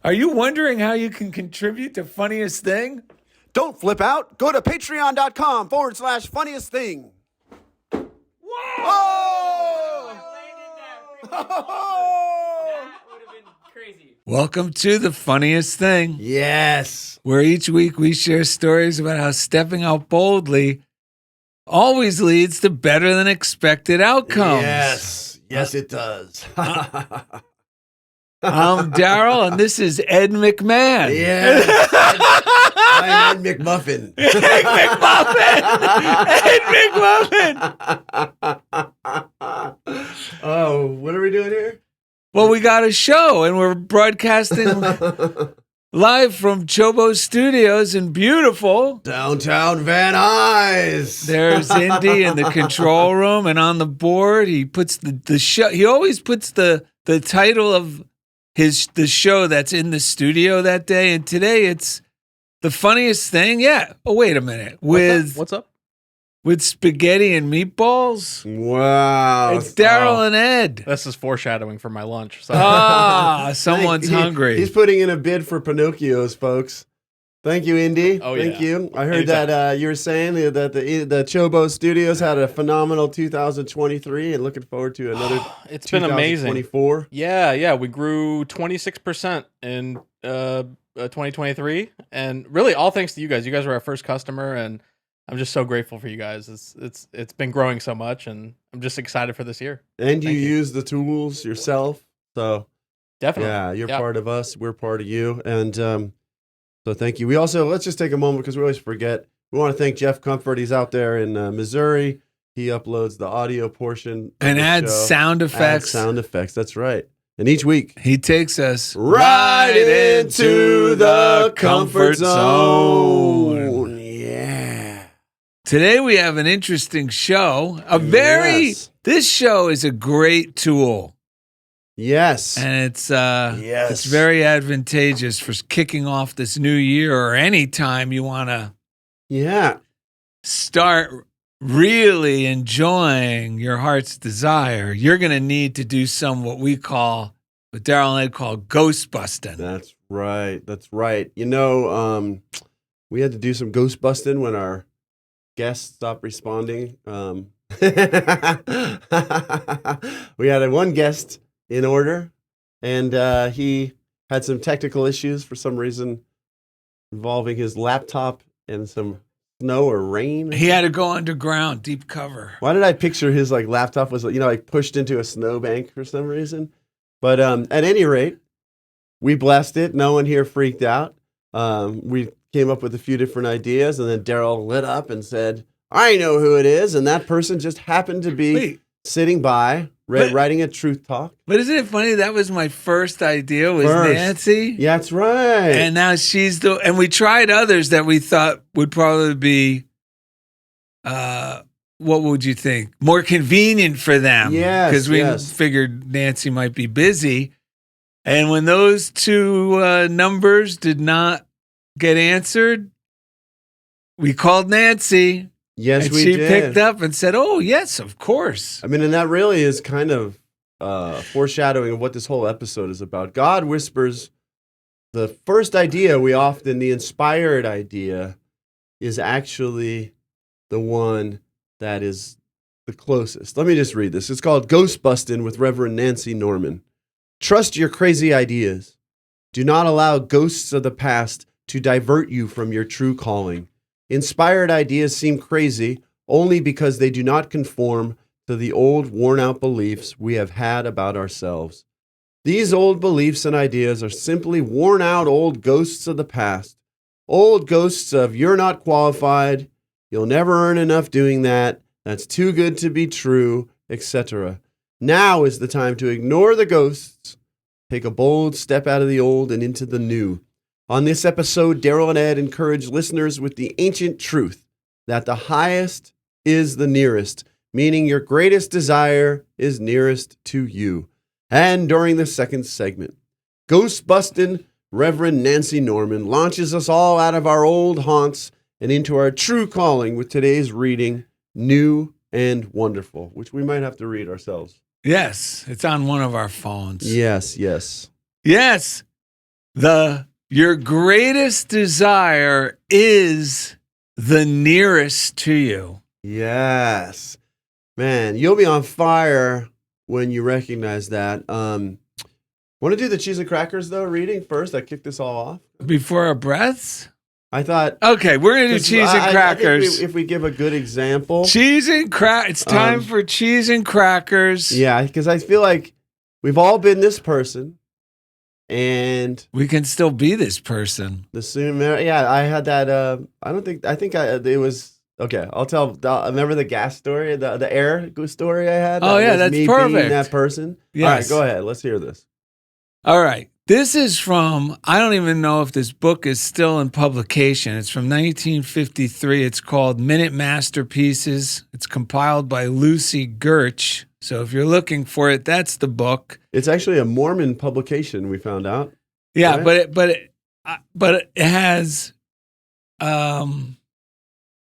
Are you wondering how you can contribute to Funniest Thing? Don't flip out. Go to patreon.com/funniest thing. Whoa! Oh! That would have been crazy. Welcome to The Funniest Thing, Yes. where each week we share stories about how stepping out boldly always leads to better than expected outcomes. Yes. Yes, it does. I'm Darrell, and this is Ed McMahon. Yes. I'm Ed McMuffin. Ed McMuffin. Oh, what are we doing here? Well, we got a show, and we're broadcasting live from Chobo Studios in beautiful downtown Van Nuys. There's Indy in the control room, and on the board he puts the show. He always puts the title of the show that's in the studio that day, and today it's The Funniest Thing. Yeah. Oh, wait a minute. What's up? With spaghetti and meatballs. Wow. It's Darrell and Ed. This is foreshadowing for my lunch. So. Someone's hungry. He's putting in a bid for Pinocchios, folks. Thank you, Indy. Oh, Thank yeah. you. I heard Anytime. that you were saying that the Chobo Studios had a phenomenal 2023 and looking forward to another It's been amazing. 2024. Yeah. We grew 26% in 2023. And really all thanks to you guys. You guys were our first customer, and I'm just so grateful for you guys. It's been growing so much, and I'm just excited for this year. And you Thank you. use the tools yourself. So Definitely. yeah, you're part of us. We're part of you. And so thank you. We also, let's just take a moment because we always forget. We want to thank Jeff Comfort. He's out there in Missouri. He uploads the audio portion and adds sound effects. That's right. And each week, he takes us right into the comfort zone. Yeah. Today we have an interesting show. Yes. This show is a great tool. Yes. And it's very advantageous for kicking off this new year, or any time you want to start really enjoying your heart's desire. You're going to need to do what Darrell and Ed call ghost busting. That's right. You know, we had to do some ghost busting when our guests stopped responding. We had one guest in order, and he had some technical issues for some reason involving his laptop and some snow or rain. He had to go underground, deep cover. Why did I picture his laptop was pushed into a snowbank for some reason? But at any rate, we blessed it. No one here freaked out. We came up with a few different ideas, and then Darrell lit up and said, "I know who it is," and that person just happened to be sitting by, writing a truth talk. But isn't it funny? That was my first idea, was Nancy. Yeah, that's right. And now and we tried others that we thought would probably be, what would you think? More convenient for them. Yes. Because we figured Nancy might be busy. And when those two numbers did not get answered, we called Nancy. Yes, and we she did. picked up and said, "Oh, yes, of course." I mean, and that really is kind of foreshadowing of what this whole episode is about. God whispers. The first idea the inspired idea, is actually the one that is the closest. Let me just read this. It's called Ghost Bustin' with Reverend Nancy Norman. Trust your crazy ideas. Do not allow ghosts of the past to divert you from your true calling. Inspired ideas seem crazy only because they do not conform to the old, worn-out beliefs we have had about ourselves. These old beliefs and ideas are simply worn-out old ghosts of the past. Old ghosts of "you're not qualified," "you'll never earn enough doing that," "that's too good to be true," etc. Now is the time to ignore the ghosts, take a bold step out of the old and into the new. On this episode, Darrell and Ed encourage listeners with the ancient truth that the highest is the nearest, meaning your greatest desire is nearest to you. And during the second segment, Ghost Bustin' Reverend Nancy Norman launches us all out of our old haunts and into our true calling with today's reading, New and Wonderful, which we might have to read ourselves. Yes, it's on one of our phones. Yes. Yes. Your greatest desire is the nearest to you. Yes. Man, you'll be on fire when you recognize that. Want to do the cheese and crackers, though, reading first? I kicked this all off. Before our breaths? I thought... Okay, we're going to do cheese and crackers. I think if we give a good example... Cheese and It's time for cheese and crackers. Yeah, because I feel like we've all been this person, and... We can still be this person. I had that... it was... Okay, I'll tell. Remember the gas story, the air story I had? Oh, yeah, that's me perfect. Being that person. Yes. All right, go ahead. Let's hear this. All right. This is from, I don't even know if this book is still in publication. It's from 1953. It's called Minute Masterpieces. It's compiled by Lucy Gertsch. So if you're looking for it, that's the book. It's actually a Mormon publication, we found out. Yeah, right? but it has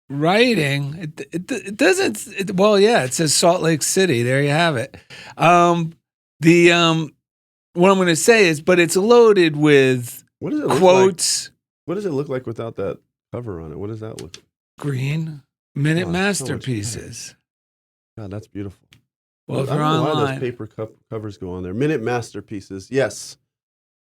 writing. It doesn't. Well, yeah, it says Salt Lake City. There you have it. What I'm going to say is, but it's loaded with what does it quotes. Look like? What does it look like without that cover on it? What does that look like? Green Minute Oh, Masterpieces. So God, that's beautiful. Well, if I you're don't know why online, those paper covers go on there. Minute Masterpieces. Yes.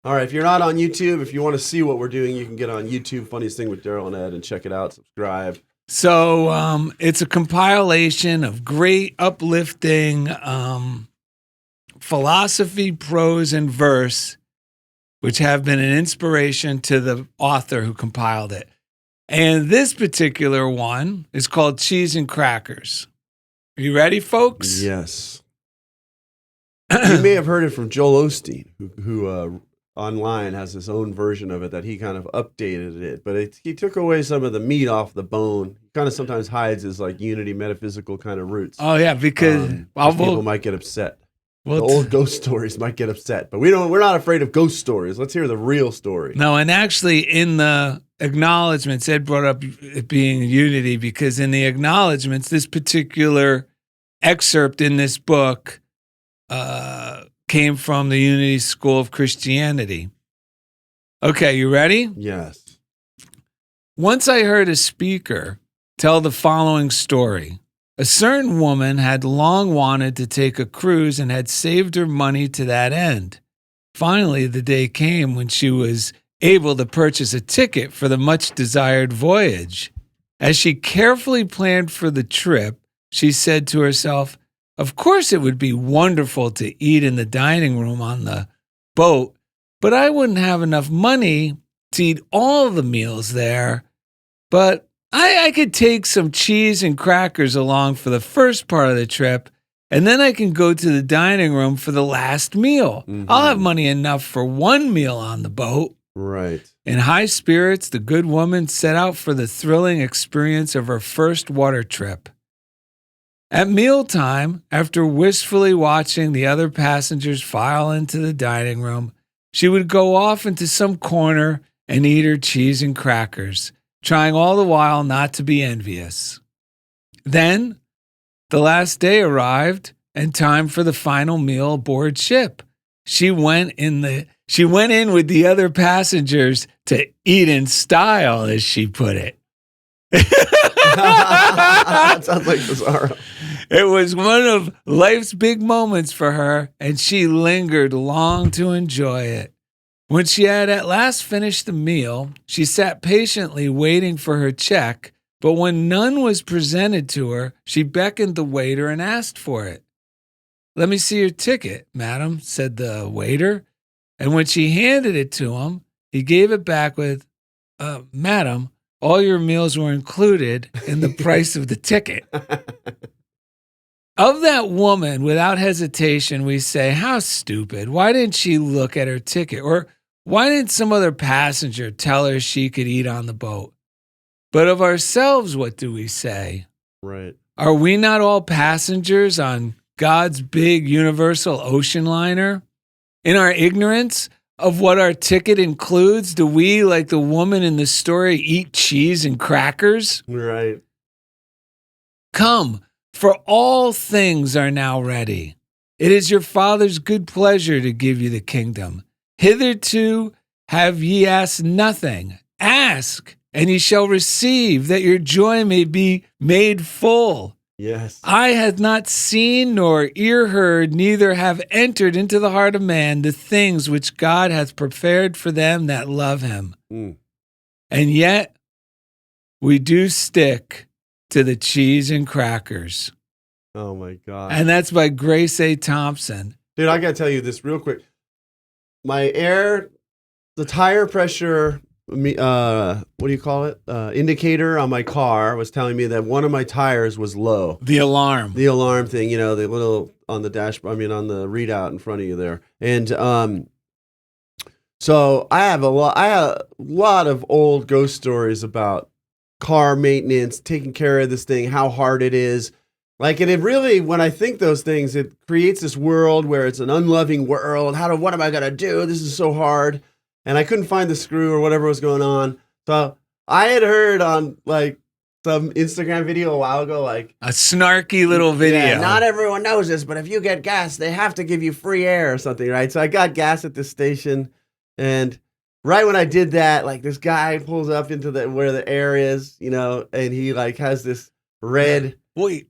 All right. If you're not on YouTube, if you want to see what we're doing, you can get on YouTube, Funniest Thing with Darrell and Ed, and check it out. Subscribe. So it's a compilation of great, uplifting philosophy, prose, and verse, which have been an inspiration to the author who compiled it. And this particular one is called Cheese and Crackers. Are you ready, folks? Yes. You may have heard it from Joel Osteen, who online has his own version of it that he kind of updated it, but he took away some of the meat off the bone. He kind of sometimes hides his like unity metaphysical kind of roots. Oh yeah, because people might get upset. The old ghost stories might get upset, but we're not afraid of ghost stories. Let's hear the real story. No, and actually in the acknowledgments, Ed brought up it being unity because in the acknowledgments, this particular excerpt in this book came from the Unity School of Christianity. Okay, you ready? Yes. Once I heard a speaker tell the following story. A certain woman had long wanted to take a cruise and had saved her money to that end. Finally, the day came when she was able to purchase a ticket for the much-desired voyage. As she carefully planned for the trip, she said to herself, "Of course it would be wonderful to eat in the dining room on the boat, but I wouldn't have enough money to eat all the meals there. But I could take some cheese and crackers along for the first part of the trip, and then I can go to the dining room for the last meal. Mm-hmm. I'll have money enough for one meal on the boat." Right. In high spirits, the good woman set out for the thrilling experience of her first water trip. At mealtime, after wistfully watching the other passengers file into the dining room, she would go off into some corner and eat her cheese and crackers, trying all the while not to be envious. Then, the last day arrived and time for the final meal aboard ship. She went in with the other passengers to eat in style, as she put it. That sounds like Bizarro. It was one of life's big moments for her, and she lingered long to enjoy it. When she had at last finished the meal, she sat patiently waiting for her check, but when none was presented to her, she beckoned the waiter and asked for it. "Let me see your ticket, madam," said the waiter, and when she handed it to him, he gave it back with, "Madam, all your meals were included in the price of the ticket." Of that woman, without hesitation, we say, how stupid. Why didn't she look at her ticket? Or why didn't some other passenger tell her she could eat on the boat? But of ourselves, what do we say? Right. Are we not all passengers on God's big universal ocean liner? In our ignorance of what our ticket includes, do we, like the woman in the story, eat cheese and crackers? Right. Come, for all things are now ready. It is your Father's good pleasure to give you the kingdom. Hitherto have ye asked nothing? Ask, and ye shall receive, that your joy may be made full. Yes. Eye hath not seen nor ear heard, neither have entered into the heart of man the things which God hath prepared for them that love him. Mm. And yet we do stick to the cheese and crackers. Oh my God. And that's by Grace A. Thompson. Dude, I got to tell you this real quick. The tire pressure, what do you call it? Indicator on my car was telling me that one of my tires was low. The alarm. The alarm thing, the little on the dashboard, on the readout in front of you there. And so I had a lot of old ghost stories about car maintenance, taking care of this thing, how hard it is. Like, and it really, when I think those things, it creates this world where it's an unloving world. What am I going to do? This is so hard. And I couldn't find the screw or whatever was going on. So I had heard on like some Instagram video a while ago, like a snarky little video. Yeah, not everyone knows this, but if you get gas, they have to give you free air or something, right? So I got gas at this station, and right when I did that, like this guy pulls up into where the air is, and he like has this red. Wait.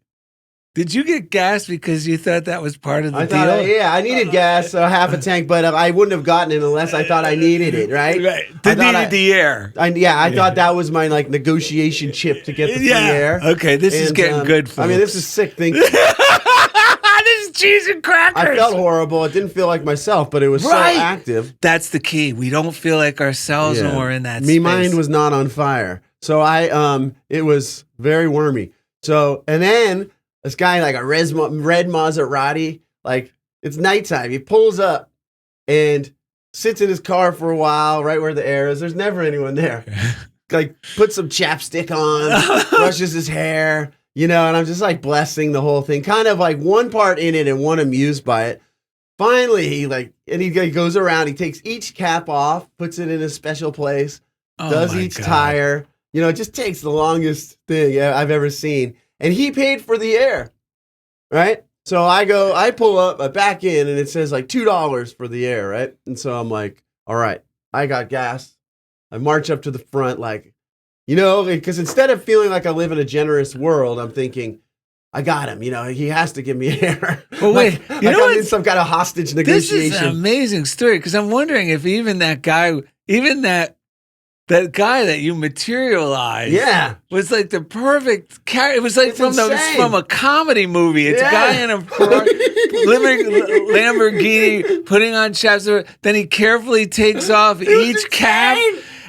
Did you get gas because you thought that was part of the deal? I needed gas, so half a tank, but I wouldn't have gotten it unless I thought I needed it, right? Needed the air. I thought that was my like negotiation chip to get the free air. Okay, this is getting good, folks. This is sick thinking. This is cheese and crackers. I felt horrible. It didn't feel like myself, but it was so active. That's the key. We don't feel like ourselves when we're in that space. My mind was not on fire. So it was very wormy. So, and then this guy, like a red Maserati, like it's nighttime. He pulls up and sits in his car for a while, right where the air is. There's never anyone there. Like puts some chapstick on, brushes his hair, and I'm just like blessing the whole thing. Kind of like one part in it and one amused by it. Finally, he goes around, he takes each cap off, puts it in a special place, does each tire. It just takes the longest thing I've ever seen. And he paid for the air, right? So I pull up, I back in, and it says like $2 for the air, right? And so I'm like, all right, I got gas. I march up to the front, like, because instead of feeling like I live in a generous world, I'm thinking, I got him. He has to give me air. But wait, I'm in some kind of hostage negotiation. This is an amazing story, because I'm wondering if even that guy, that guy that you materialized, was like the perfect character. It was like from a comedy movie. It's a guy in a living Lamborghini putting on chaps. Then he carefully takes off each cap,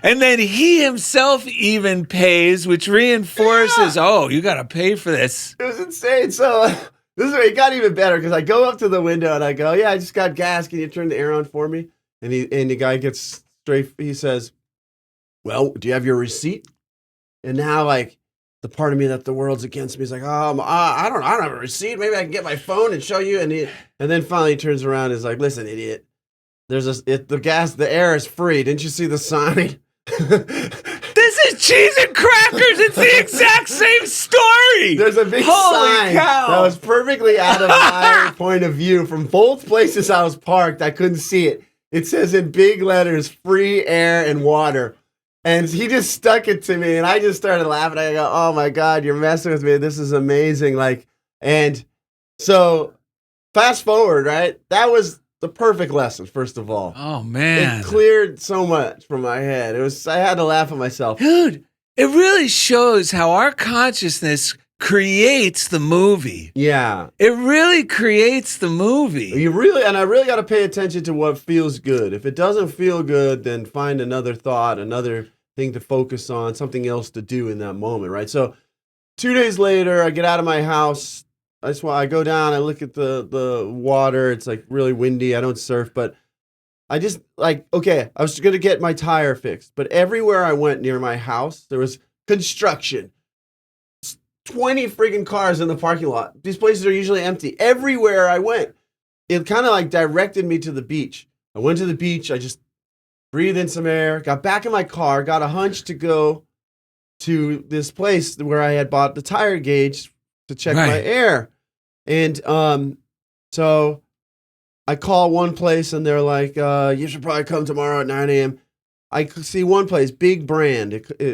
and then he himself even pays, which reinforces, you got to pay for this. It was insane. So this is where it got even better, because I go up to the window and I go, I just got gas. Can you turn the air on for me? And the guy gets straight. He says, well, do you have your receipt? And now, like, the part of me that the world's against me is like, I don't have a receipt. Maybe I can get my phone and show you. And then finally he turns around and is like, listen, idiot. The air is free. Didn't you see the sign? This is cheese and crackers. It's the exact same story. There's a big sign that was perfectly out of my point of view. From both places I was parked, I couldn't see it. It says in big letters, free air and water. And he just stuck it to me, and I just started laughing. I go, oh my God, you're messing with me. This is amazing. And so fast forward, right? That was the perfect lesson, first of all. Oh, man. It cleared so much from my head. I had to laugh at myself. Dude, it really shows how our consciousness creates the movie. Yeah. It really creates the movie. I really got to pay attention to what feels good. If it doesn't feel good, then find another thought, another thing to focus on, something else to do in that moment, right? So 2 days later, I get out of my house. I go down, I look at the water. It's like really windy. I don't surf, but I just I was going to get my tire fixed, but everywhere I went near my house, there was construction. 20 friggin' cars in the parking lot. These places are usually empty. Everywhere I went, it kind of like directed me to the beach. I went to the beach. I just breathed in some air, got back in my car, got a hunch to go to this place where I had bought the tire gauge to check my air. And so I call one place and they're like, you should probably come tomorrow at 9 a.m. I see one place, big brand,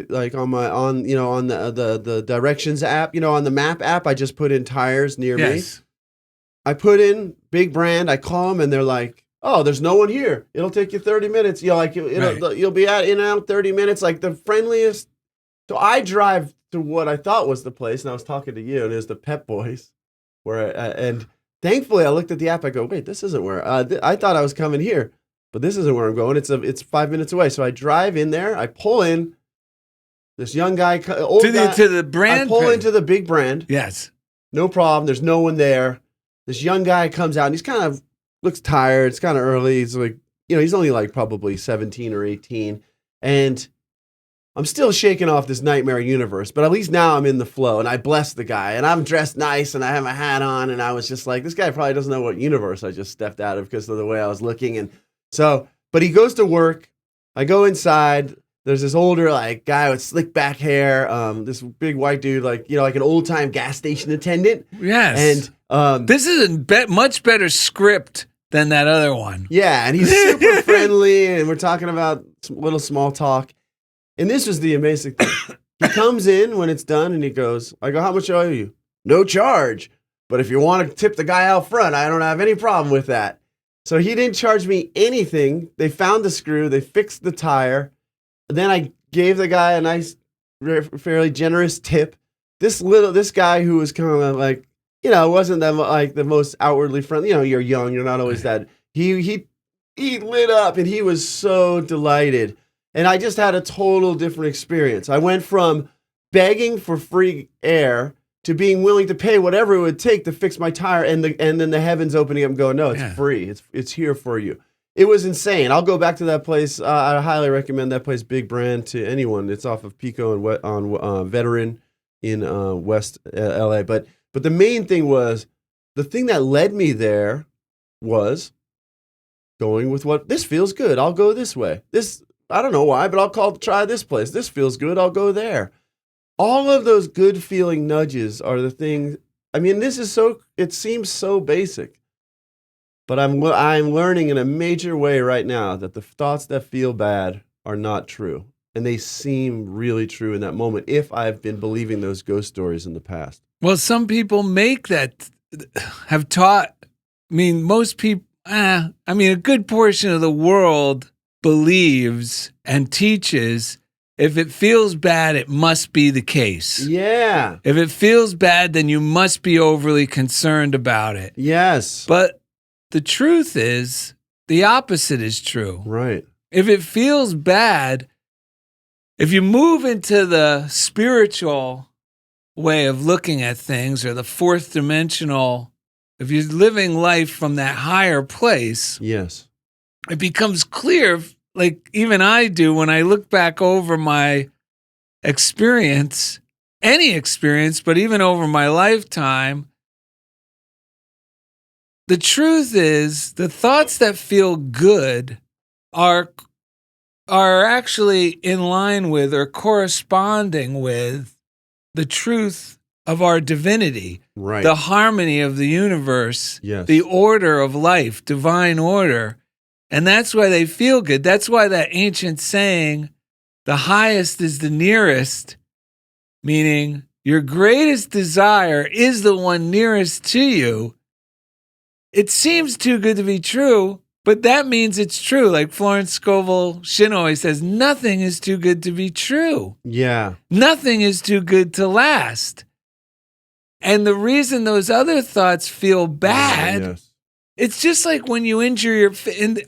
like on the directions app, on the map app. I just put in tires near me. Yes. I put in big brand. I call them, and they're like, "Oh, there's no one here. It'll take you 30 minutes. You'll be in and out 30 minutes." Like the friendliest. So I drive to what I thought was the place, and I was talking to you, and it was the Pep Boys, and thankfully I looked at the app. I go, "Wait, this isn't where I thought I was coming here." But this isn't where I'm going. It's 5 minutes away. So I drive in there. I pull in. This young guy, to the brand. I pull into the big brand. Yes. No problem. There's no one there. This young guy comes out and he's kind of looks tired. It's kind of early. He's like, he's only like probably 17 or 18. And I'm still shaking off this nightmare universe, but at least now I'm in the flow and I bless the guy and I'm dressed nice and I have my hat on. And I was just like, this guy probably doesn't know what universe I just stepped out of because of the way I was looking. And so, but he goes to work. I go inside. There's this older guy with slick back hair. This big white dude, like an old time gas station attendant. Yes. And this is a much better script than that other one. Yeah, and he's super friendly, and we're talking about little small talk. And this was the amazing thing. He comes in when it's done, and he goes, I go, how much owe you? No charge. But if you want to tip the guy out front, I don't have any problem with that. So he didn't charge me anything. They found the screw. They fixed the tire. And then I gave the guy a nice, fairly generous tip. This guy who was kind of like, wasn't that like the most outwardly friendly. You're young. You're not always that. He lit up and he was so delighted. And I just had a total different experience. I went from begging for free air to being willing to pay whatever it would take to fix my tire, and then the heavens opening up and going, no, it's free. It's here for you. It was insane. I'll go back to that place. I highly recommend that place, Big Brand, to anyone. It's off of Pico and on Veteran in West LA. But the main thing was, the thing that led me there was going with this feels good. I'll go this way. I don't know why, but I'll try this place. This feels good. I'll go there. All of those good feeling nudges are the things. I mean, it seems so basic, but I'm learning in a major way right now that the thoughts that feel bad are not true. And they seem really true in that moment if I've been believing those ghost stories in the past. Well, some people have taught, most people, a good portion of the world believes and teaches if it feels bad, it must be the case. Yeah. If it feels bad, then you must be overly concerned about it. Yes. But the truth is, the opposite is true. Right. If it feels bad, if you move into the spiritual way of looking at things, or the fourth dimensional, if you're living life from that higher place, yes, it becomes clear, like even I do when I look back over my experience, any experience, but even over my lifetime, the truth is the thoughts that feel good are actually in line with or corresponding with the truth of our divinity, right? The harmony of the universe, yes, the order of life, divine order. And that's why they feel good. That's why that ancient saying, the highest is the nearest, meaning your greatest desire is the one nearest to you. It seems too good to be true, but that means it's true. Like Florence Scovel Shinn always says, nothing is too good to be true. Yeah. Nothing is too good to last. And the reason those other thoughts feel bad, yes, it's just like when you injure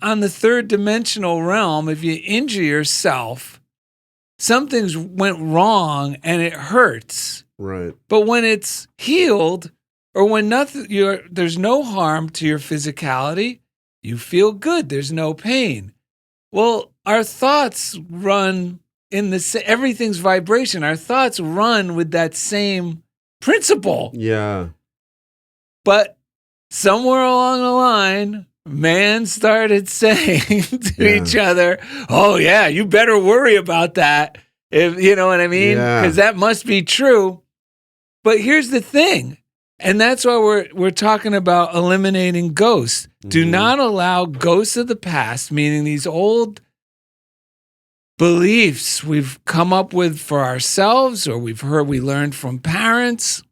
on the third dimensional realm, if you injure yourself, something's went wrong and it hurts. Right. But when it's healed, or when there's no harm to your physicality, you feel good. There's no pain. Well, our thoughts run everything's vibration. Our thoughts run with that same principle. Yeah. But somewhere along the line, man started saying to each other, oh, yeah, you better worry about that. If you know what I mean? Because that must be true. But here's the thing. And that's why we're talking about eliminating ghosts. Mm-hmm. Do not allow ghosts of the past, meaning these old beliefs we've come up with for ourselves or we learned from parents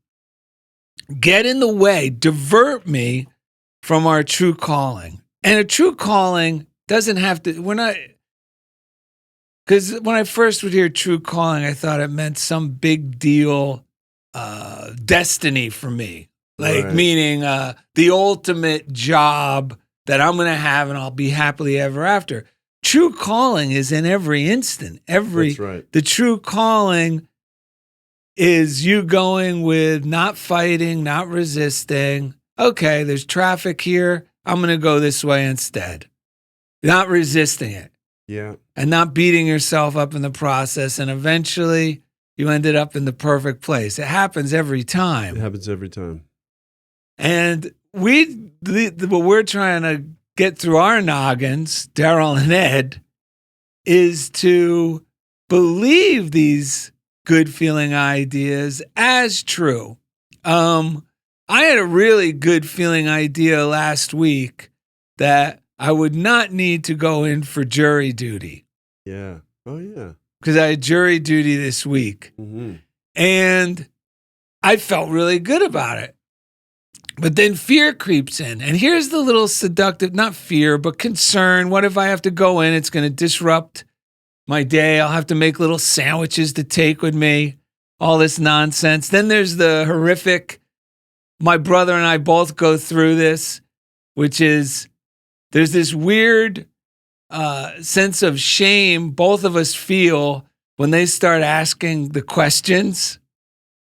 get in the way, divert me from our true calling. And a true calling doesn't have to, because when I first would hear true calling, I thought it meant some big deal destiny for me. Like, Right. meaning the ultimate job that I'm going to have and I'll be happily ever after. True calling is in every instant. That's right. The true calling is you going with not fighting, not resisting. Okay, there's traffic here. I'm going to go this way instead. Not resisting it. Yeah. And not beating yourself up in the process. And eventually you ended up in the perfect place. It happens every time. It happens every time. And what we're trying to get through our noggins, Darrell and Ed, is to believe these good feeling ideas as true. I had a really good feeling idea last week that I would not need to go in for jury duty. Yeah. Oh, yeah. Because I had jury duty this week. Mm-hmm. And I felt really good about it. But then fear creeps in. And here's the little seductive, not fear, but concern. What if I have to go in? It's going to disrupt my day. I'll have to make little sandwiches to take with me. All this nonsense. Then there's the horrific, my brother and I both go through this, which is there's this weird sense of shame both of us feel when they start asking the questions,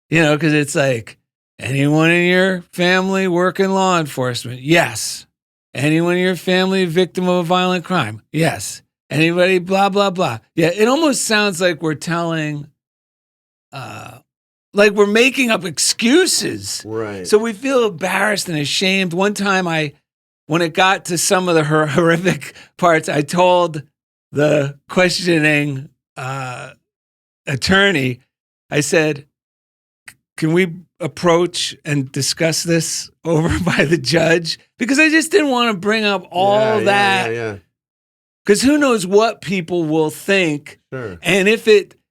because it's like, anyone in your family work in law enforcement? Yes. Anyone in your family a victim of a violent crime? Yes. Anybody blah, blah, blah. Yeah, it almost sounds like we're telling, like we're making up excuses. Right. So we feel embarrassed and ashamed. One time when it got to some of the horrific parts, I told the questioning attorney, I said, can we approach and discuss this over by the judge? Because I just didn't want to bring up all that. Yeah. Because who knows what people will think. Sure.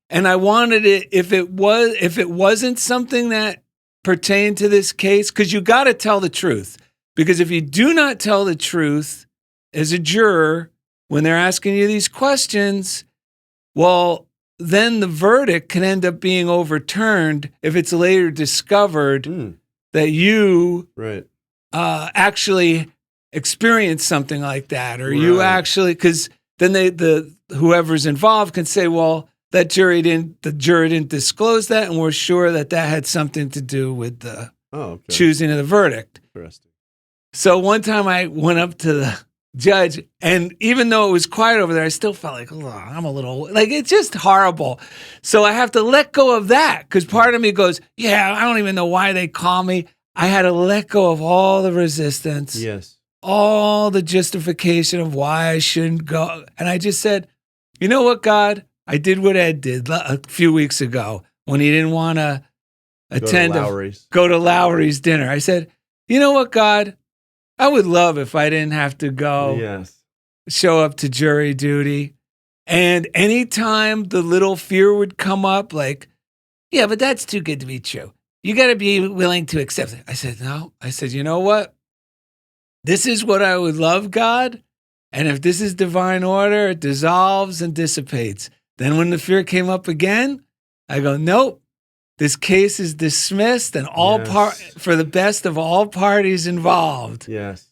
And I wanted it, if it wasn't something that pertained to this case, because you got to tell the truth. Because if you do not tell the truth as a juror, when they're asking you these questions, well, then the verdict can end up being overturned if it's later discovered that you Right. actually experienced something like that, or you actually, because then the whoever's involved can say, well, the jury didn't disclose that, and we're sure that had something to do with the choosing of the verdict. Interesting. So one time I went up to the judge, and even though it was quiet over there, I still felt like, oh, I'm a little, like, it's just horrible. So I have to let go of that, because part of me goes, yeah, I don't even know why they call me. I had to let go of all the resistance, Yes. all the justification of why I shouldn't go. And I just said, you know what, God? I did what Ed did a few weeks ago when he didn't want to go to Lowry's dinner. I said, you know what, God? I would love if I didn't have to go show up to jury duty. And anytime the little fear would come up, like, yeah, but that's too good to be true. You got to be willing to accept it. I said, no. I said, you know what? This is what I would love, God. And if this is divine order, it dissolves and dissipates. Then when the fear came up again, I go, nope. This case is dismissed, and for the best of all parties involved. Yes.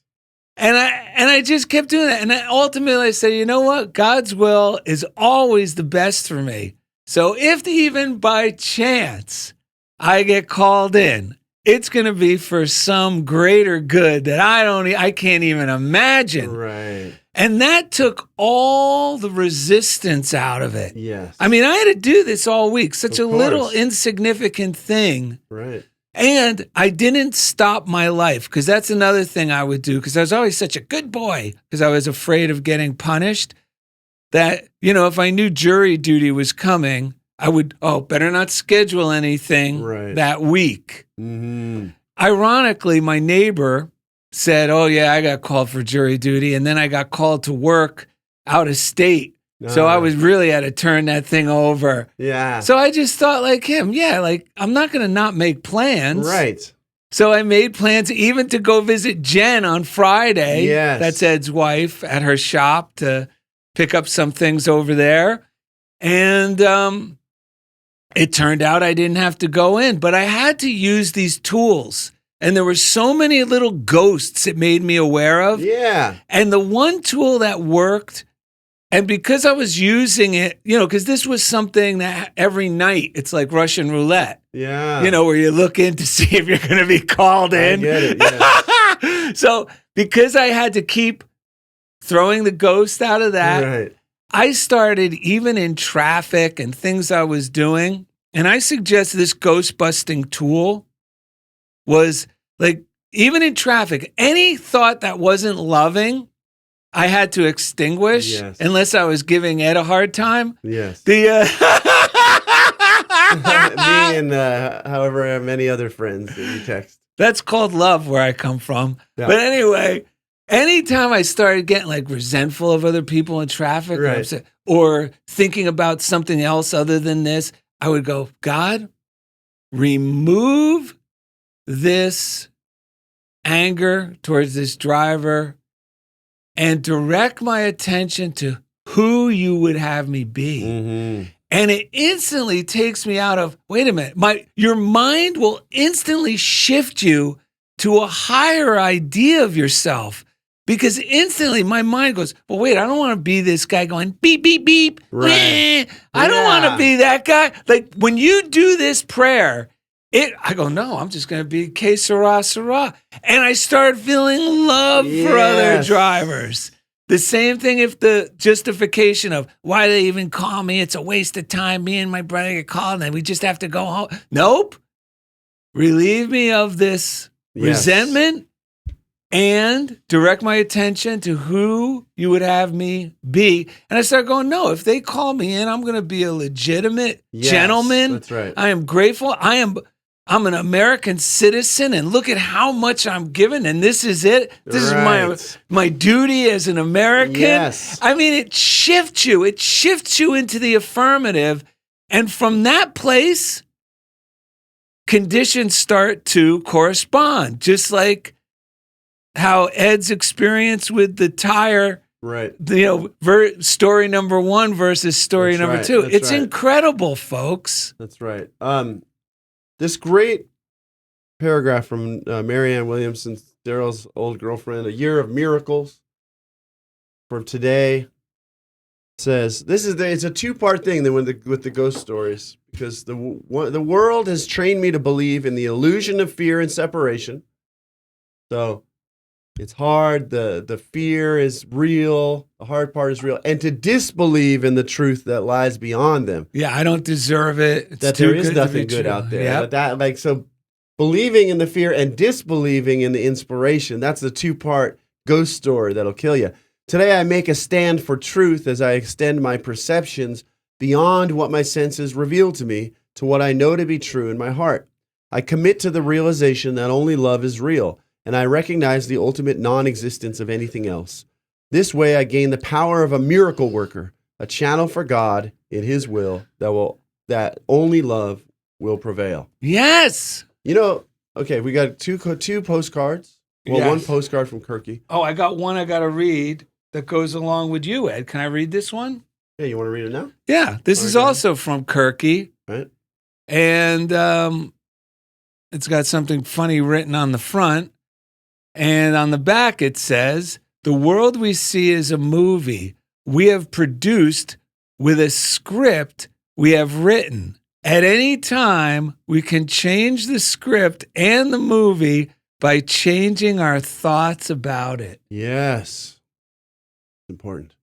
And I just kept doing that. And ultimately I said, you know what? God's will is always the best for me. So if even by chance I get called in, it's going to be for some greater good that I can't even imagine. Right. And that took all the resistance out of it. Yes. I mean, I had to do this all week, such a Of little course. insignificant thing. Right. And I didn't stop my life, because that's another thing I would do, because I was always such a good boy, because I was afraid of getting punished, that, if I knew jury duty was coming, I would, better not schedule anything that week. Mm-hmm. Ironically, my neighbor said, oh, yeah, I got called for jury duty. And then I got called to work out of state So I was really had to turn that thing over. Yeah. So I just thought like him, like I'm not going to not make plans. Right. So I made plans even to go visit Jen on Friday. Yes. That's Ed's wife, at her shop to pick up some things over there. And it turned out I didn't have to go in, but I had to use these tools. And there were so many little ghosts it made me aware of. Yeah. And the one tool that worked, and because I was using it, because this was something that every night it's like Russian roulette. Yeah. Where you look in to see if you're going to be called in. I get it. Yeah. So because I had to keep throwing the ghost out of that, Right. I started even in traffic and things I was doing. And I suggest this ghost busting tool was like, even in traffic, any thought that wasn't loving, I had to extinguish. Yes. Unless I was giving Ed a hard time. Yes. Me and however many other friends that you text. That's called love where I come from. Yeah. But anyway, anytime I started getting like resentful of other people in traffic or Right. upset, or thinking about something else other than this, I would go, God, remove this anger towards this driver and direct my attention to who you would have me be. Mm-hmm. And it instantly takes me out of, wait a minute, your mind will instantly shift you to a higher idea of yourself. Because instantly my mind goes, well, wait, I don't want to be this guy going beep, beep, beep. Right. I don't want to Yeah. be that guy. Like when you do this prayer, I go, no, I'm just going to be que sera, sera. And I start feeling love for other Yes. drivers. The same thing if the justification of why they even call me, it's a waste of time. Me and my brother get called and then we just have to go home. Nope. Relieve me of this Yes. resentment and direct my attention to who you would have me be. And I start going, no, if they call me in, I'm going to be a legitimate Yes, gentleman. that's right. I am grateful. I'm an American citizen, and look at how much I'm given, and this is it. This is my duty as an American. Yes. I mean, it shifts you. It shifts you into the affirmative, and from that place, conditions start to correspond, just like how Ed's experience with the tire. Right. Story number one versus story That's number right, two. that's It's right. incredible, folks. That's right. This great paragraph from Marianne Williamson, Darrell's old girlfriend, A Year of Miracles, for today, says it's a two-part thing with the ghost stories, because the world has trained me to believe in the illusion of fear and separation. So it's hard. The fear is real. The hard part is real, and to disbelieve in the truth that lies beyond them. Yeah, I don't deserve it. It's That too there is good to nothing be good true. out there. Yep. But so believing in the fear and disbelieving in the inspiration, that's the two-part ghost story that'll kill you. Today I make a stand for truth as I extend my perceptions beyond what my senses reveal to me to what I know to be true in my heart. I commit to the realization that only love is real, and I recognize the ultimate non-existence of anything else. This way I gain the power of a miracle worker, a channel for God in his will that only love will prevail. Yes. Okay, we got two postcards. Well, Yes. one postcard from Kirky. Oh, I got one I got to read that goes along with you, Ed. Can I read this one? Yeah, you want to read it now? Yeah, this is Okay. also from Kirky. Right. And it's got something funny written on the front. And on the back, it says, the world we see is a movie we have produced with a script we have written. At any time, we can change the script and the movie by changing our thoughts about it. Yes. Important.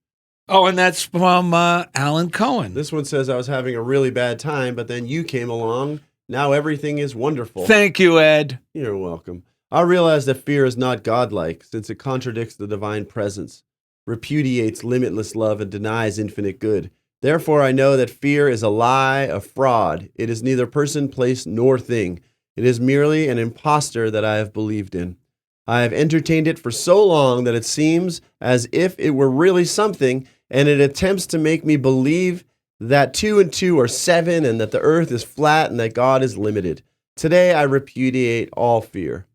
Oh, and that's from Alan Cohen. This one says, I was having a really bad time, but then you came along. Now everything is wonderful. Thank you, Ed. You're welcome. I realize that fear is not godlike, since it contradicts the divine presence, repudiates limitless love, and denies infinite good. Therefore, I know that fear is a lie, a fraud. It is neither person, place, nor thing. It is merely an impostor that I have believed in. I have entertained it for so long that it seems as if it were really something, and it attempts to make me believe that 2 and 2 are 7 and that the earth is flat and that God is limited. Today, I repudiate all fear.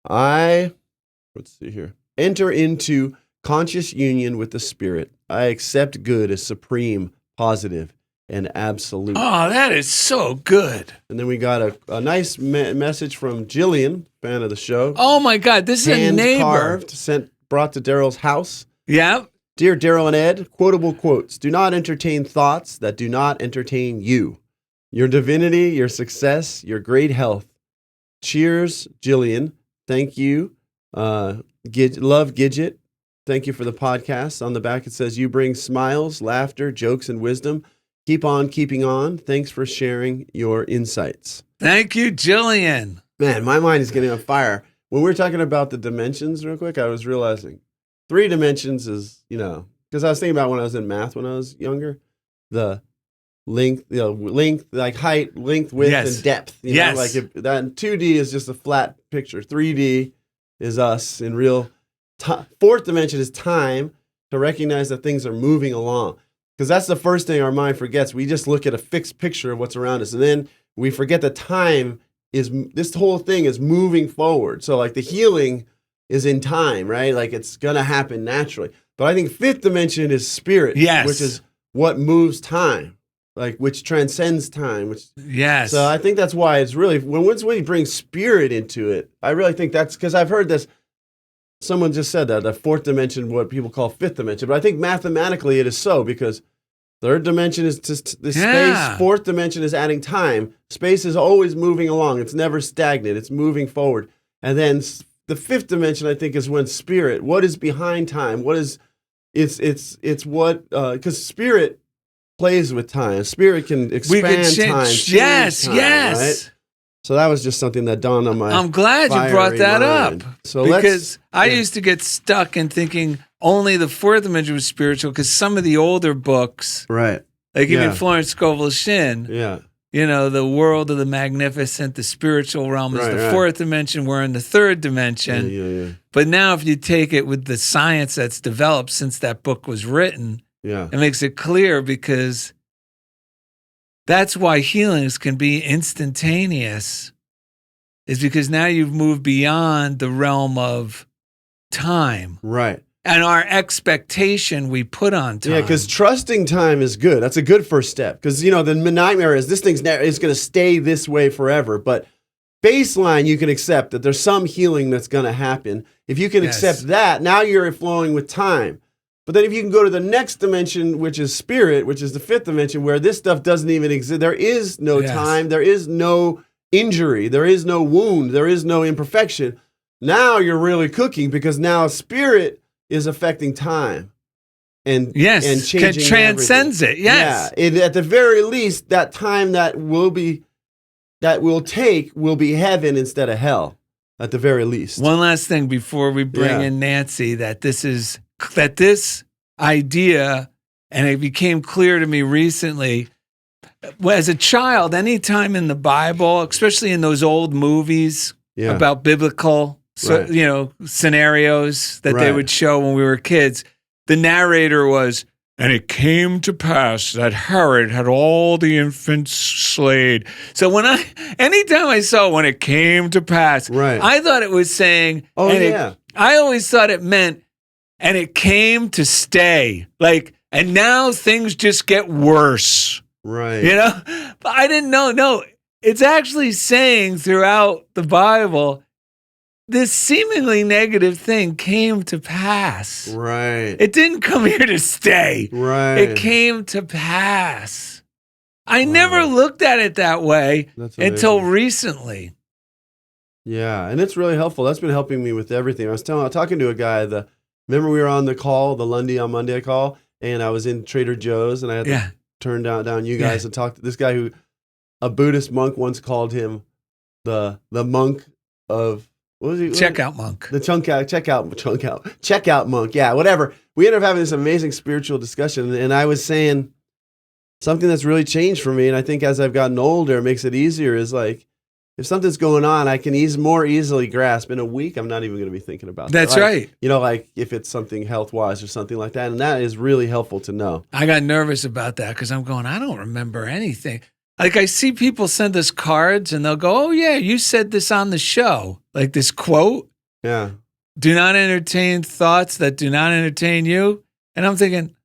Let's see here, enter into conscious union with the Spirit. I accept good as supreme, positive, and absolute. Oh, that is so good. And then we got a nice message from Jillian, fan of the show. Oh my God, this is a neighbor. Hand-carved, brought to Darrell's house. Yeah. Dear Darrell and Ed, quotable quotes. Do not entertain thoughts that do not entertain you. Your divinity, your success, your great health. Cheers, Jillian. Thank you. Love Gidget. Thank you for the podcast. On the back it says, you bring smiles, laughter, jokes, and wisdom. Keep on keeping on. Thanks for sharing your insights. Thank you, Jillian. Man, my mind is getting on fire. When we're talking about the dimensions real quick, I was realizing 3 dimensions is, because I was thinking about when I was in math when I was younger, the length, like height, length, width, and depth. Yes. Like that 2D is just a flat picture. 3D is us in real time. 4th dimension is time, to recognize that things are moving along. Because that's the first thing our mind forgets. We just look at a fixed picture of what's around us. And then we forget that time this whole thing is moving forward. So like the healing is in time, right? Like it's going to happen naturally. But I think 5th dimension is spirit, which is what moves time, like which transcends time. Yes. So I think that's why it's really, when you bring spirit into it, I really think that's, because I've heard this, someone just said that 4th dimension, what people call 5th dimension. But I think mathematically it is so, because 3rd dimension is just the space. 4th dimension is adding time. Space is always moving along. It's never stagnant. It's moving forward. And then the 5th dimension, I think, is when spirit, what is behind time? What is, it's what, because spirit plays with time. Spirit can expand time. Yes, time, yes. Right? So that was just something that dawned on my I'm glad you brought that mind. up. So because I used to get stuck in thinking only the 4th dimension was spiritual, because some of the older books, right, like even Florence Scovel Shinn, the world of the magnificent, the spiritual realm is the 4th dimension. We're in the 3rd dimension. But now if you take it with the science that's developed since that book was written, it makes it clear, because that's why healings can be instantaneous, is because now you've moved beyond the realm of time. Right. And our expectation we put on time. Yeah, because trusting time is good. That's a good first step. Because, the nightmare is this thing's is going to stay this way forever. But baseline, you can accept that there's some healing that's going to happen. If you can accept that, now you're flowing with time. But then if you can go to the next dimension, which is spirit, which is the 5th dimension, where this stuff doesn't even exist. There is no time. There is no injury. There is no wound. There is no imperfection. Now you're really cooking, because now spirit is affecting time and changing transcends everything. it. Yes. Yeah. At the very least, that time that we'll take will be heaven instead of hell. At the very least. One last thing before we bring in Nancy, that this idea, and it became clear to me recently, as a child, anytime in the Bible, especially in those old movies about biblical scenarios that they would show when we were kids, the narrator was, and it came to pass that Herod had all the infants slain. So anytime I saw when it came to pass, I thought it was saying, I always thought it meant, and it came to stay. Like, and now things just get worse. Right. But I didn't know. No, it's actually saying throughout the Bible, this seemingly negative thing came to pass. Right. It didn't come here to stay. Right. It came to pass. I never looked at it that way until recently. Yeah, and it's really helpful. That's been helping me with everything. I was talking to a guy, remember we were on the call, the Lundy on Monday call, and I was in Trader Joe's, and I had to turn down you guys and talk to this guy who, a Buddhist monk once called him the monk of, what was he? Checkout monk. The checkout monk. Yeah, whatever. We ended up having this amazing spiritual discussion, and I was saying something that's really changed for me, and I think as I've gotten older, it makes it easier, is like, if something's going on, I can more easily grasp. In a week, I'm not even going to be thinking about that. That's right. You know, like if it's something health-wise or something like that. And that is really helpful to know. I got nervous about that because I'm going, I don't remember anything. Like I see people send us cards and they'll go, oh, yeah, you said this on the show. Like this quote, Yeah. do not entertain thoughts that do not entertain you. And I'm thinking,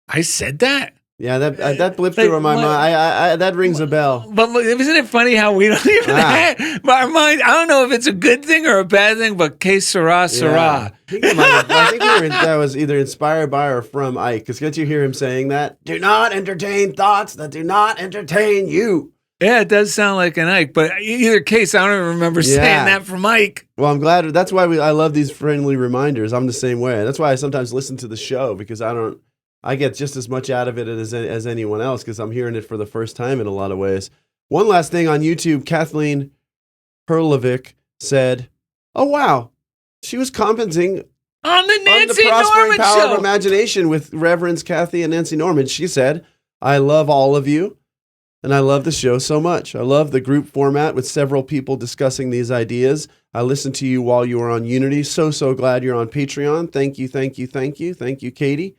I said that? Yeah, that blipped through my mind. I that rings a bell. But isn't it funny how we don't even have our mind? I don't know if it's a good thing or a bad thing, but que sera, sera. I think that was either inspired by or from Ike. Because can't you hear him saying that? Do not entertain thoughts that do not entertain you. Yeah, it does sound like an Ike, but either case, I don't even remember saying that from Ike. Well, I'm glad. That's why I love these friendly reminders. I'm the same way. That's why I sometimes listen to the show because I get just as much out of it as anyone else because I'm hearing it for the first time in a lot of ways. One last thing on YouTube, Kathleen Herlovic said, oh, wow, she was commenting on the Nancy Prospering Norman Power Show. of Imagination with Reverends Kathy and Nancy Norman. She said, I love all of you, and I love the show so much. I love the group format with several people discussing these ideas. I listened to you while you were on Unity. So glad you're on Patreon. Thank you, thank you, thank you. Thank you, Katie.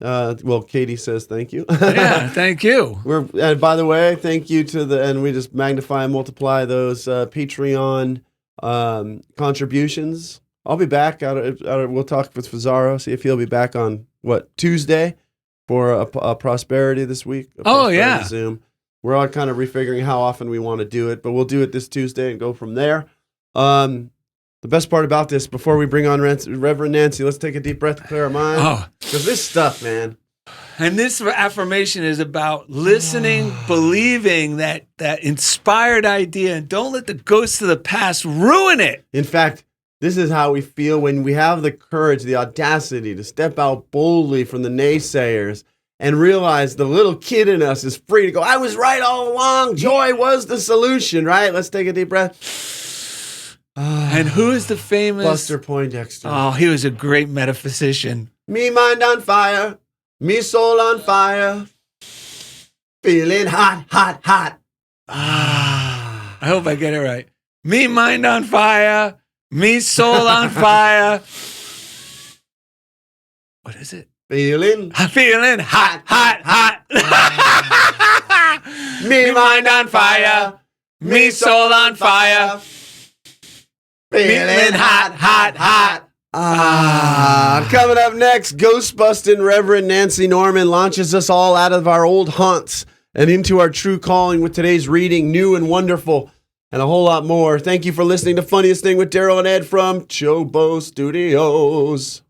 Well, Katie says thank you. Yeah, thank you. And by the way, thank you and we just magnify and multiply those Patreon contributions. I'll be back. We'll talk with Fazaro, see if he'll be back on Tuesday for a prosperity this week. Yeah. Zoom. We're all kind of refiguring how often we want to do it, but we'll do it this Tuesday and go from there. The best part about this, before we bring on Reverend Nancy, let's take a deep breath to clear our mind. Oh. Because this stuff, man. And this affirmation is about listening, believing that inspired idea, and don't let the ghosts of the past ruin it. In fact, this is how we feel when we have the courage, the audacity to step out boldly from the naysayers and realize the little kid in us is free to go, I was right all along. Joy was the solution, right? Let's take a deep breath. And who is the famous Buster Poindexter? Oh, he was a great metaphysician. Me mind on fire, me soul on fire, feeling hot, hot, hot. I hope I get it right. Me mind on fire, me soul on fire. What is it? Feeling hot, hot, hot. Me mind on fire, me soul on fire. Feeling hot, hot, hot. Coming up next, Ghost Bustin' Reverend Nancy Norman launches us all out of our old haunts and into our true calling with today's reading, new and wonderful, and a whole lot more. Thank you for listening to Funniest Thing with Darrell and Ed from Chobo Studios.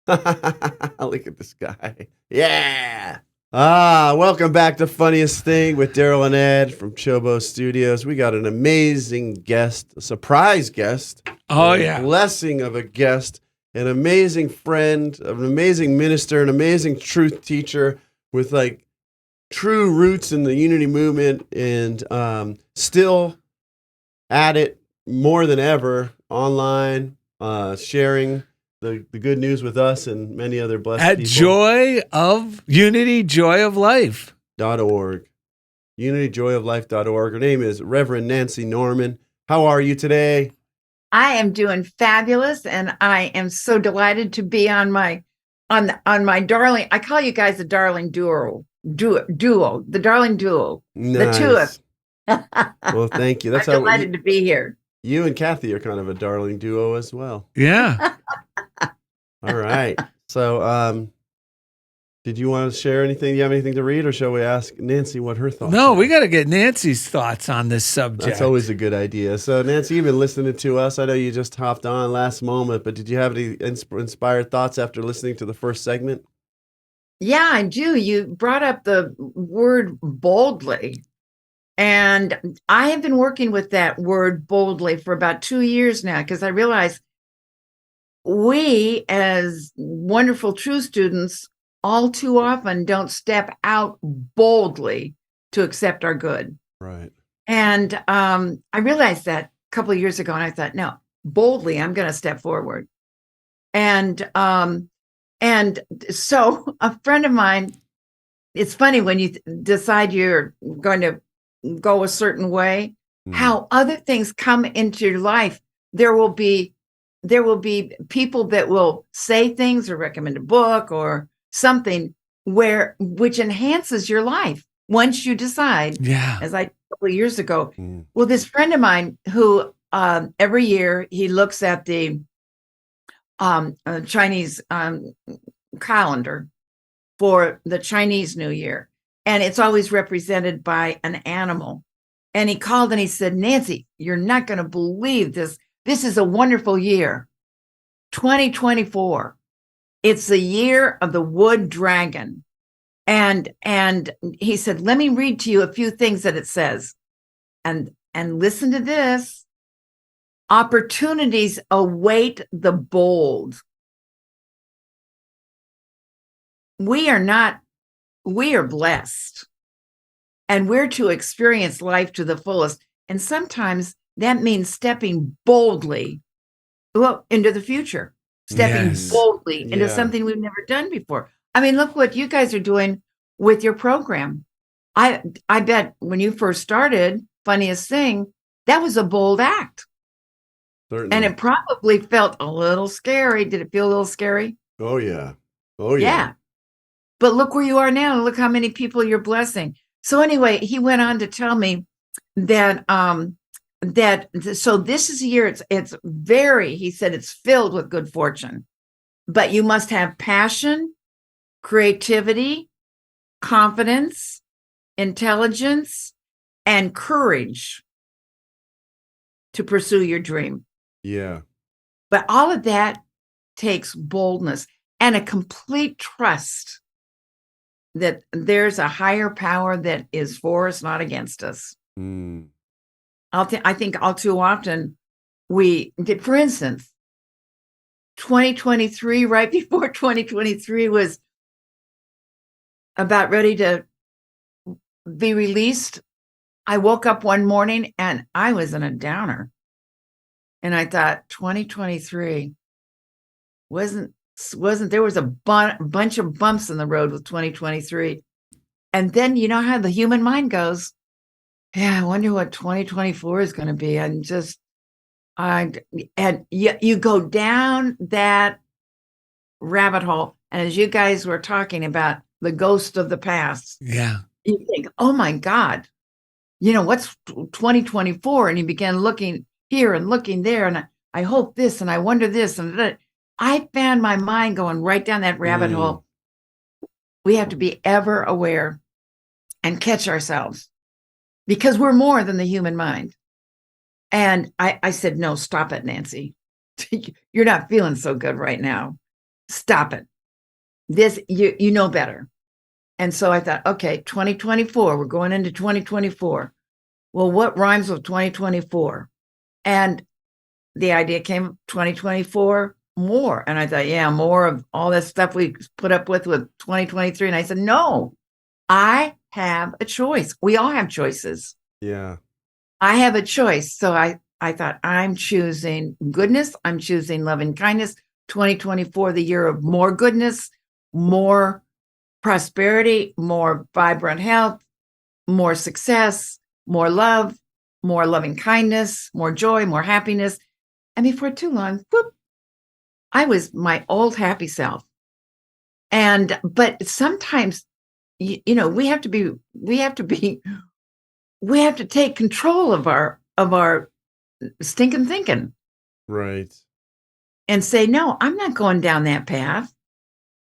Look at this guy. Yeah. Welcome back to Funniest Thing with Darrell and Ed from Chobo Studios. We got an amazing guest, a surprise guest. Oh, yeah. Blessing of a guest, an amazing friend, an amazing minister, an amazing truth teacher with like true roots in the Unity movement and still at it more than ever online, sharing the good news with us and many other blessed At people. Joy of Unity, Joy of Life. .org. UnityJoyOfLife.org. Her name is Reverend Nancy Norman. How are you today? I am doing fabulous, and I am so delighted to be on my darling. I call you guys the darling duo, the darling duo, Nice. the two of. Well, thank you. That's I'm how delighted to be here. you and Kathy are kind of a darling duo as well. Yeah. All right. So, did you want to share anything? Do you have anything to read, or shall we ask Nancy what her thoughts No, are? we got to get Nancy's thoughts on this subject. That's always a good idea. So, Nancy, you've been listening to us. I know you just hopped on last moment, but did you have any inspired thoughts after listening to the first segment? Yeah, I do. You brought up the word boldly. And I have been working with that word boldly for about 2 years now, because I realize we, as wonderful true students, all too often don't step out boldly to accept our good. Right. And I realized that a couple of years ago, and I thought, no, boldly, I'm going to step forward. And so a friend of mine, it's funny when you decide you're going to go a certain way, how other things come into your life. There will be people that will say things or recommend a book or something which enhances your life once you decide. Yeah. As I a couple of years ago, well, this friend of mine who every year he looks at the Chinese calendar for the Chinese New Year, and it's always represented by an animal. And he called and he said, Nancy, you're not going to believe this. This is a wonderful year. 2024. It's the year of the wood dragon. And he said, let me read to you a few things that it says. And listen to this. Opportunities await the bold. We are blessed. And we're to experience life to the fullest. And sometimes that means stepping boldly into the future, stepping boldly into something we've never done before. I mean, look what you guys are doing with your program. I bet when you first started, funniest thing, that was a bold act. Certainly. And it probably felt a little scary. Did it feel a little scary? Oh, yeah. Oh, yeah. Yeah. But look where you are now. And look how many people you're blessing. So anyway, he went on to tell me that so this is a year, it's very, he said, it's filled with good fortune, but you must have passion, creativity, confidence, intelligence, and courage to pursue your dream. Yeah. But all of that takes boldness and a complete trust that there's a higher power that is for us, not against us. I think all too often we did, for instance, 2023, right before 2023 was about ready to be released, I woke up one morning and I was in a downer. And I thought 2023 wasn't there was a bunch of bumps in the road with 2023. And then you know how the human mind goes, yeah, I wonder what 2024 is going to be. And you go down that rabbit hole. And as you guys were talking about the ghost of the past, you think, oh my God, what's 2024? And you began looking here and looking there. And I hope this, and I wonder this, and that. I found my mind going right down that rabbit hole. We have to be ever aware and catch ourselves because we're more than the human mind. And I said, no, stop it, Nancy. You're not feeling so good right now. Stop it. This, you know better. And so I thought, okay, 2024, we're going into 2024. Well, what rhymes with 2024? And the idea came 2024 more. And I thought, yeah, more of all this stuff we put up with 2023. And I said, no, I have a choice. We all have choices. Yeah. I have a choice. So I thought, I'm choosing goodness. I'm choosing loving kindness. 2024, the year of more goodness, more prosperity, more vibrant health, more success, more love, more loving kindness, more joy, more happiness. And before too long, whoop, I was my old happy self. But sometimes, we have to take control of our stinking thinking. Right. And say, no, I'm not going down that path.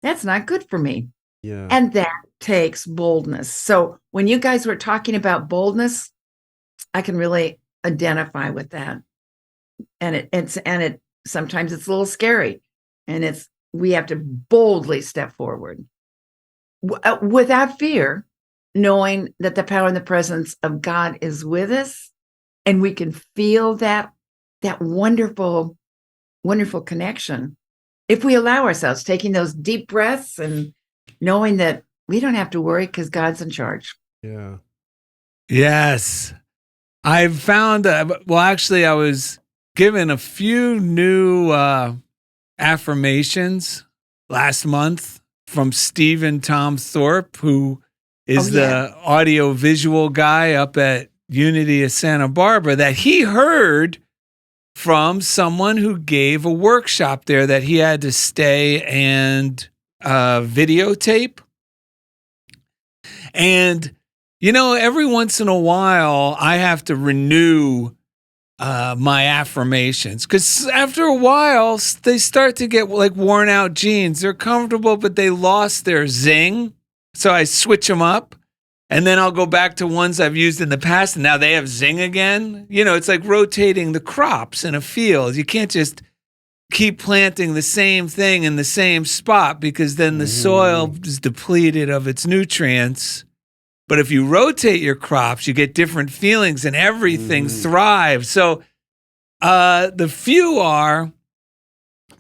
That's not good for me. Yeah. And that takes boldness. So when you guys were talking about boldness, I can really identify with that. And it sometimes it's a little scary, and we have to boldly step forward without fear, knowing that the power and the presence of God is with us, and we can feel that wonderful, wonderful connection if we allow ourselves, taking those deep breaths and knowing that we don't have to worry because God's in charge. Yeah. Yes. I've found, actually, I was given a few new affirmations last month from Stephen Tom Thorpe, who is the audio visual guy up at Unity of Santa Barbara that he heard from someone who gave a workshop there that he had to stay and videotape. And, every once in a while, I have to renew my affirmations, because after a while, they start to get like worn out jeans. They're comfortable, but they lost their zing. So I switch them up. And then I'll go back to ones I've used in the past, and now they have zing again. It's like rotating the crops in a field. You can't just keep planting the same thing in the same spot, because then the soil is depleted of its nutrients. But if you rotate your crops, you get different feelings and everything thrives. So the few are,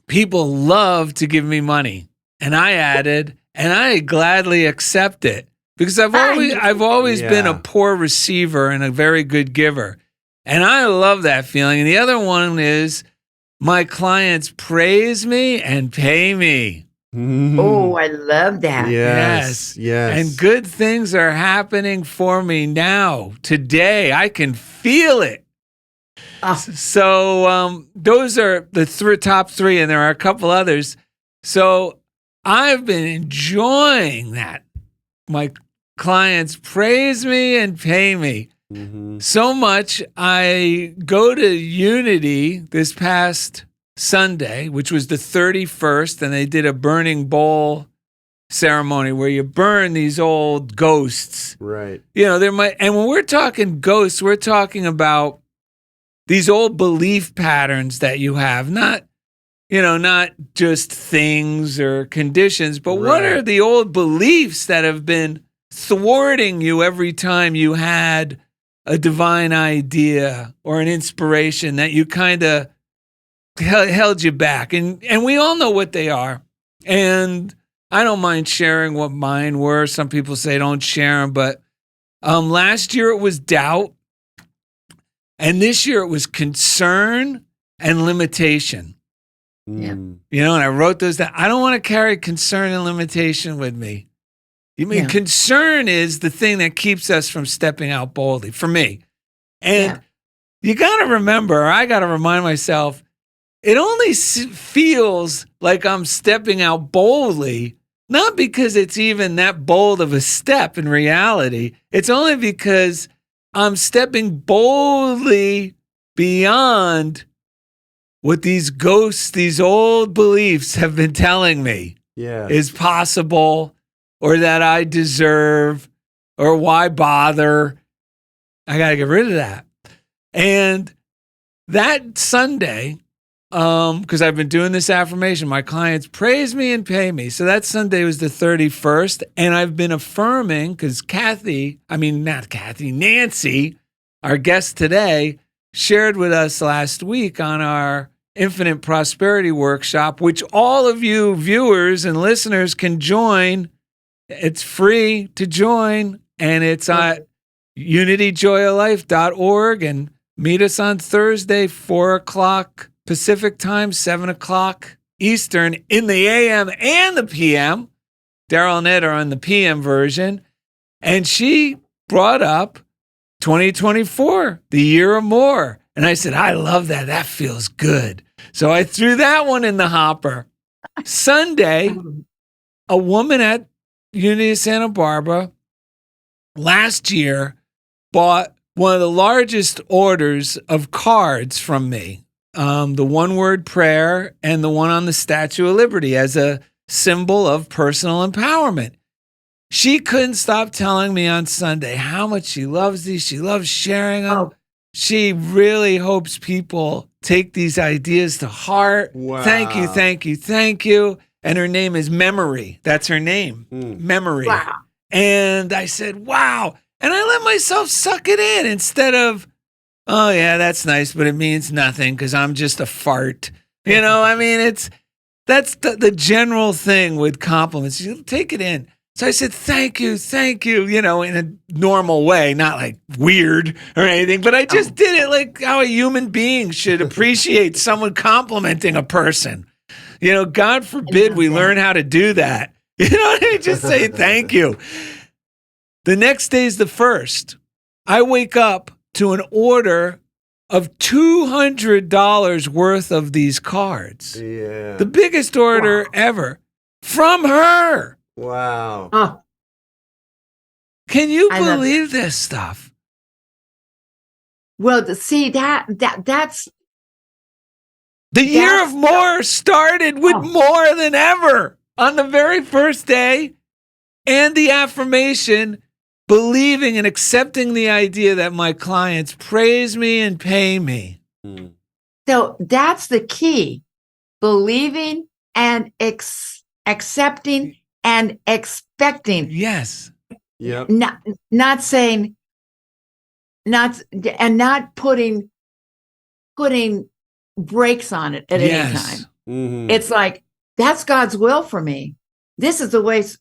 people love to give me money. And I added, and I gladly accept it. Because I've always been a poor receiver and a very good giver. And I love that feeling. And the other one is, my clients praise me and pay me. Oh, I love that. Yes. And good things are happening for me now, today. I can feel it. So those are the top three, and there are a couple others. So I've been enjoying that. My clients praise me and pay me so much. I go to Unity this past Sunday, which was the 31st, and they did a burning bowl ceremony where you burn these old ghosts. Right. And when we're talking ghosts, we're talking about these old belief patterns that you have, not just things or conditions, but what are the old beliefs that have been thwarting you every time you had a divine idea or an inspiration that you kind of held you back? And we all know what they are. And I don't mind sharing what mine were. Some people say don't share them, but last year it was doubt. And this year it was concern and limitation. And I wrote those down. I don't want to carry concern and limitation with me. Concern is the thing that keeps us from stepping out boldly, for me. And you got to remember, I got to remind myself, it only feels like I'm stepping out boldly, not because it's even that bold of a step in reality. It's only because I'm stepping boldly beyond what these ghosts, these old beliefs have been telling me is possible, or that I deserve, or why bother. I got to get rid of that. And that Sunday, because I've been doing this affirmation, my clients praise me and pay me. So that Sunday was the 31st. And I've been affirming, because Nancy, our guest today, shared with us last week on our Infinite Prosperity Workshop, which all of you viewers and listeners can join. It's free to join, and it's at unityjoyoflife.org, and meet us on Thursday, 4 o'clock Pacific time, 7 o'clock Eastern, in the AM and the PM. Darrell and Ed are on the PM version. And she brought up 2024, the year of more. And I said, I love that. That feels good. So I threw that one in the hopper. Sunday, a woman at Unity of Santa Barbara last year bought one of the largest orders of cards from me, the one-word prayer and the one on the Statue of Liberty as a symbol of personal empowerment. She couldn't stop telling me on Sunday how much she loves these. She loves sharing them. She really hopes people take these ideas to heart. Wow. Thank you, thank you, thank you. And her name is Memory. That's her name, Memory. Wow. And I said, wow. And I let myself suck it in instead of, oh, yeah, that's nice, but it means nothing because I'm just a fart. That's the general thing with compliments. You take it in. So I said, thank you, in a normal way, not like weird or anything, but I just did it like how a human being should appreciate someone complimenting a person. God forbid we learn how to do that. Just say thank you. The next day is the 1st. I wake up to an order of $200 worth of these cards. Yeah. The biggest order ever from her. Wow. Oh, Can you I love believe this stuff? well, see that's The year That's- of more started with Oh. more than ever on the very first day. And the affirmation, believing and accepting the idea that my clients praise me and pay me. Mm. so that's the key. Believing and accepting and expecting. Yes. Yep. Not saying not putting brakes on it at any Yes. time. Mhm. It's like that's God's will for me. This is the way it's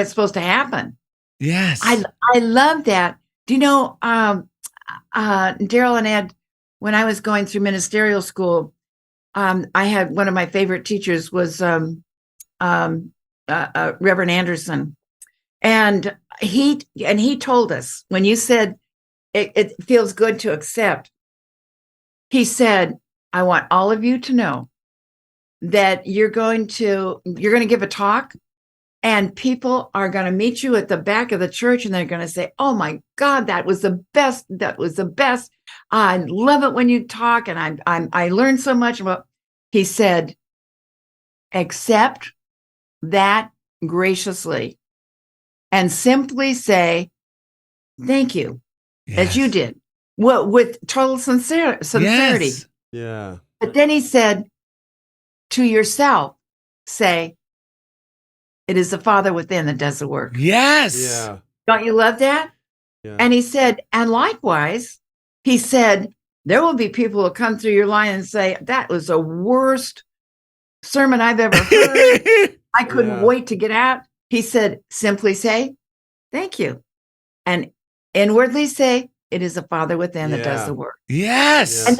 supposed to happen. Yes. I love that. Do you know Darrell and Ed, when I was going through ministerial school, I had one of my favorite teachers was Reverend Anderson. And he told us, when you said it feels good to accept, he said, I want all of you to know that you're going to give a talk, and people are going to meet you at the back of the church, and they're going to say, oh my God, that was the best. That was the best. I love it when you talk, and I learned so much about. He said, accept that graciously and simply say, thank you, as you Yes. did, with total sincerity. Yes. Yeah. But then he said, to yourself, say, it is the Father within that does the work. Yes. Yeah. Don't you love that? Yeah. And he said, and likewise, he said, there will be people who come through your line and say, that was the worst sermon I've ever heard. I couldn't Yeah. wait to get out. He said, simply say, thank you. And inwardly say, it is the Father within that does Yeah. the work. Yes. And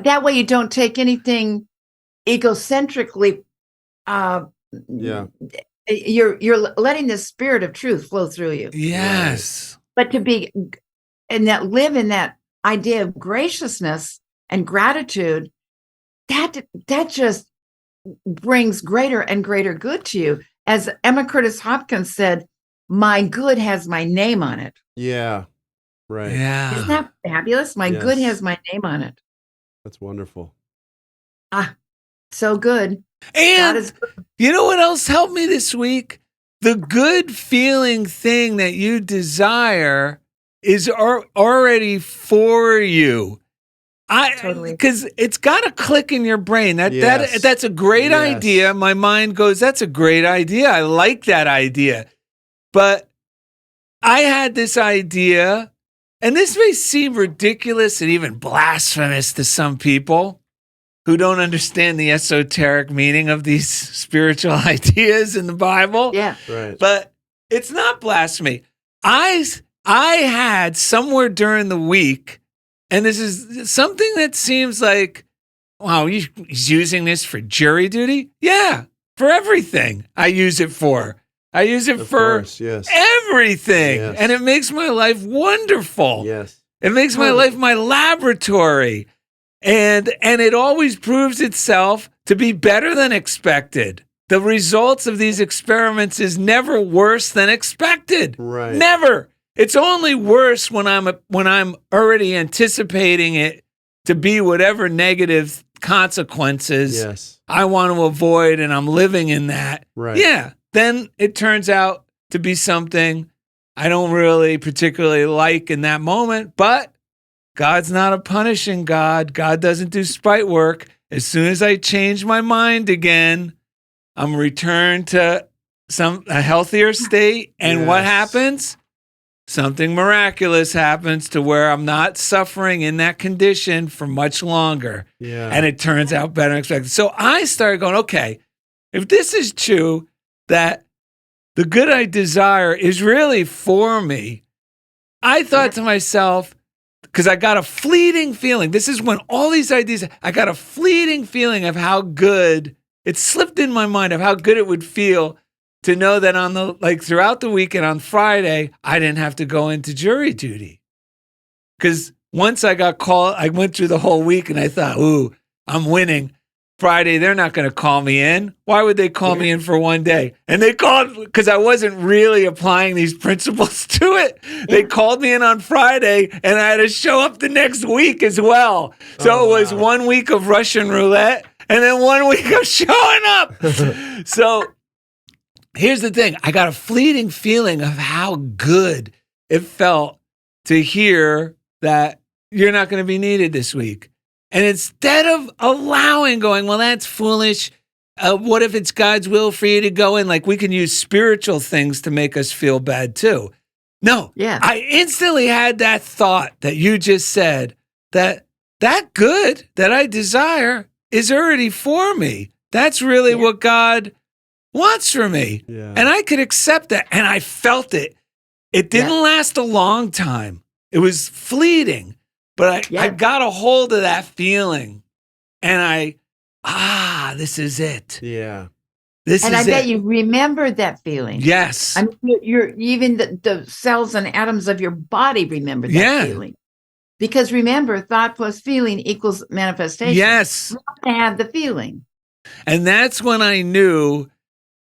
that way you don't take anything egocentrically. Yeah. You're letting the spirit of truth flow through you. Yes. But to be and that live in that idea of graciousness and gratitude, that just brings greater and greater good to you. As Emma Curtis Hopkins said, my good has my name on it. Yeah. Right. Yeah. Isn't that fabulous? My good Yes. has my name on it. That's wonderful. So good. God And is good. you know what else helped me this week? The good feeling thing that you desire is already for you. Totally. Because it's got to click in your brain. Yes. That's a great Yes. idea. My mind goes, that's a great idea. I like that idea. But I had this idea, and this may seem ridiculous and even blasphemous to some people who don't understand the esoteric meaning of these spiritual ideas in the Bible. Yeah. Right. But it's not blasphemy. I had somewhere during the week, and this is something that seems like, wow, he's using this for jury duty? Yeah, for everything I use it for. I use it Of for course. Yes. everything. Yes. And it makes my life wonderful. Yes. It makes my life my laboratory. And it always proves itself to be better than expected. The results of these experiments is never worse than expected. Right. Never. It's only worse when I'm already anticipating it to be whatever negative consequences Yes. I want to avoid, and I'm living in that. Right. Yeah. Then it turns out to be something I don't really particularly like in that moment, but God's not a punishing God. God doesn't do spite work. As soon as I change my mind again, I'm returned to a healthier state. And what Yes. happens? Something miraculous happens to where I'm not suffering in that condition for much longer. Yeah. And it turns out better than expected. So I started going, okay, if this is true, that the good I desire is really for me, I thought to myself, because I got a fleeting feeling, this is when all these ideas, I got a fleeting feeling of how good, it slipped in my mind of how good it would feel to know that throughout the week and on Friday, I didn't have to go into jury duty. Because once I got called, I went through the whole week and I thought, ooh, I'm winning. Friday, they're not going to call me in. Why would they call me in for one day? And they called because I wasn't really applying these principles to it. They called me in on Friday and I had to show up the next week as well. So it was 1 week of Russian roulette and then 1 week of showing up. So here's the thing. I got a fleeting feeling of how good it felt to hear that you're not going to be needed this week. And instead of going, well, that's foolish. What if it's God's will for you to go in? Like we can use spiritual things to make us feel bad too. No, I instantly had that thought that you just said that good that I desire is already for me. That's really what God wants for me. Yeah. And I could accept that. And I felt it. It didn't last a long time. It was fleeting. But I got a hold of that feeling and this is it. Yeah. And I bet you remember that feeling. Yes. I mean, you're even the cells and atoms of your body remember that feeling. Because remember, thought plus feeling equals manifestation. Yes. You have to have the feeling. And that's when I knew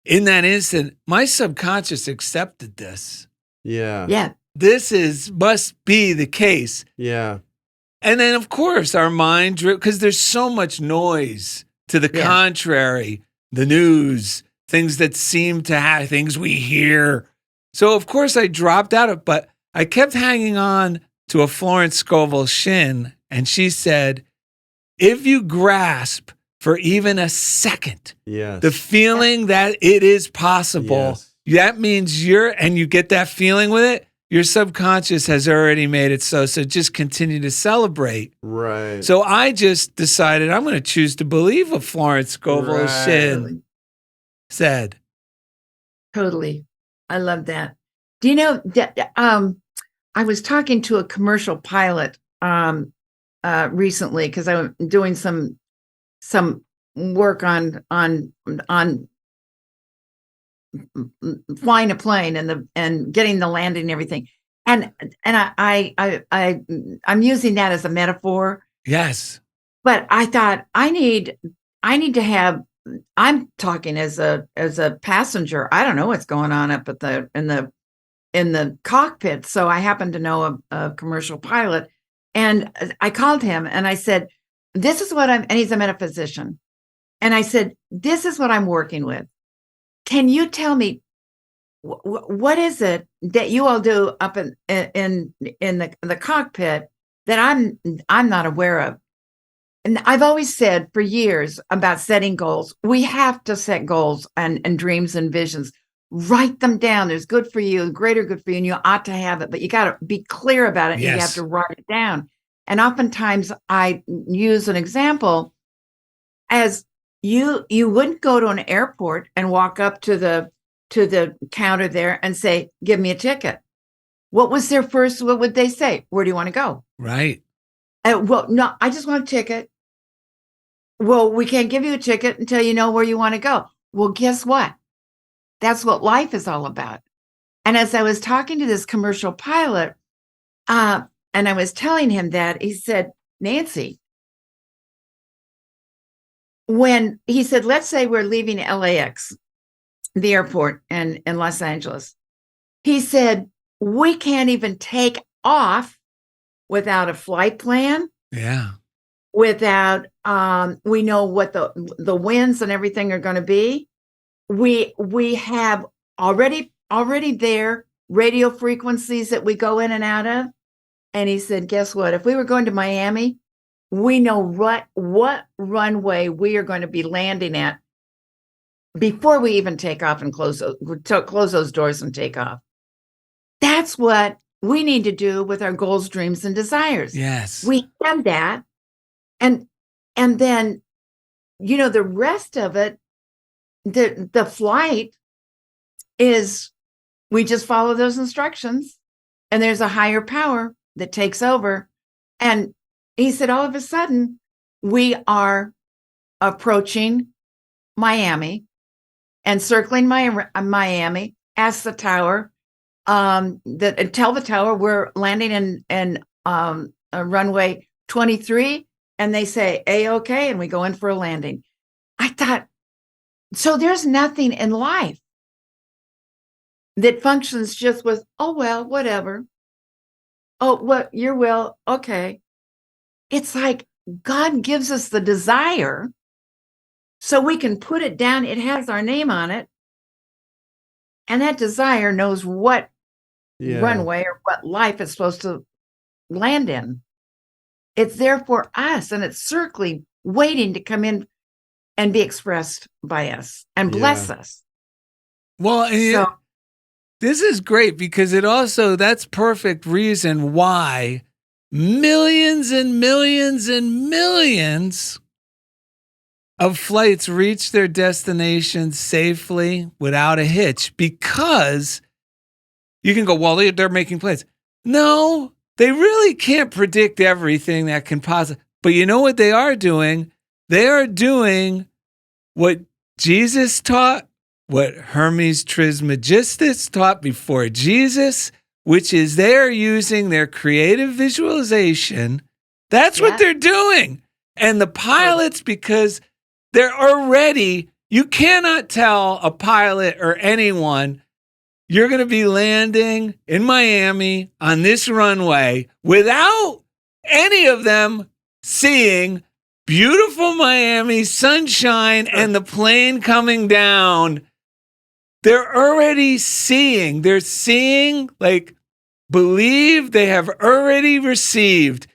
in that instant, my subconscious accepted this. Yeah. Yeah. This must be the case. Yeah. And then, of course, our mind, because there's so much noise to the contrary, the news, things that seem to have, things we hear. So, of course, I dropped out of it, but I kept hanging on to a Florence Scovel shin, and she said, if you grasp for even a second the feeling that it is possible, that means you get that feeling with it, your subconscious has already made it so just continue to celebrate. Right. So I just decided I'm going to choose to believe what Florence Scovel Shin said. Totally. I love that. Do you know that I was talking to a commercial pilot recently because I'm doing some work on flying a plane and getting the landing and everything. And I'm using that as a metaphor. Yes. But I thought I need to have, I'm talking as a passenger. I don't know what's going on up at in the cockpit. So I happen to know a commercial pilot, and I called him and I said, this is what and he's a metaphysician. And I said, this is what I'm working with. Can you tell me what is it that you all do up in the cockpit that I'm not aware of? And I've always said for years about setting goals. We have to set goals and dreams and visions. Write them down. There's good for you, greater good for you, and you ought to have it. But you got to be clear about it. Yes. And you have to write it down. And oftentimes I use an example as you wouldn't go to an airport and walk up to the counter there and say, give me a ticket. What would they say? Where do you want to go? Right. Well, no, I just want a ticket. Well, we can't give you a ticket until you know where you want to go. Well, guess what? That's what life is all about. And as I was talking to this commercial pilot, and I was telling him that, he said, Nancy, when he said, let's say we're leaving LAX, the airport in Los Angeles, he said, we can't even take off without a flight plan. Yeah. Without, we know what the winds and everything are going to be. We have already there radio frequencies that we go in and out of. And he said, guess what? If we were going to Miami, we know what runway we are going to be landing at before we even take off and close those doors and take off. That's what we need to do with our goals, dreams, and desires. Yes. We have that. And then, the rest of it, the flight is, we just follow those instructions, and there's a higher power that takes over. And he said, all of a sudden, we are approaching Miami and circling Miami, ask the tower, tell the tower we're landing in runway 23, and they say A-OK, and we go in for a landing. I thought, so there's nothing in life that functions just with, oh, well, whatever. Oh, what, your will, okay. It's like God gives us the desire so we can put it down. It has our name on it. And that desire knows what runway or what life it's supposed to land in. It's there for us, and it's circling, waiting to come in and be expressed by us and bless us. Well, and this is great because it also, that's perfect reason why millions and millions and millions of flights reach their destinations safely without a hitch, because you can go, well, they're making plans. No, they really can't predict everything that can possibly, but you know what they are doing? They are doing what Jesus taught, what Hermes Trismegistus taught before Jesus, which is they're using their creative visualization. That's what they're doing. And the pilots, because they're already, you cannot tell a pilot or anyone, you're going to be landing in Miami on this runway without any of them seeing beautiful Miami, sunshine, and the plane coming down. They're already seeing. They're seeing, like, believe they have already received.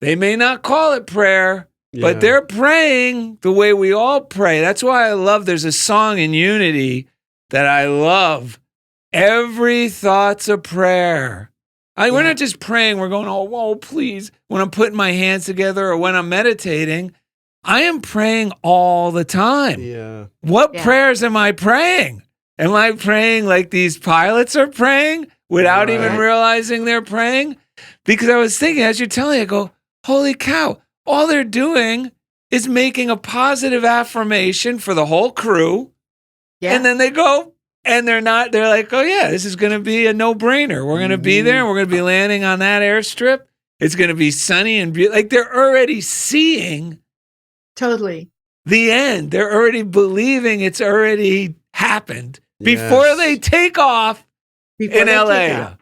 They may not call it prayer, but they're praying the way we all pray. That's why I love, there's a song in Unity that I love. Every thought's a prayer. We're not just praying. We're going, oh, whoa, please. When I'm putting my hands together or when I'm meditating, I am praying all the time. Yeah. What prayers am I praying? Am I praying like these pilots are praying without even realizing they're praying? Because I was thinking, as you're telling me, I go, holy cow, all they're doing is making a positive affirmation for the whole crew. Yeah. And then they go, and they're like, oh yeah, this is going to be a no-brainer. We're going to be there, and we're going to be landing on that airstrip. It's going to be sunny and beautiful. Like, they're already seeing totally the end. They're already believing it's already happened before they take off in LA.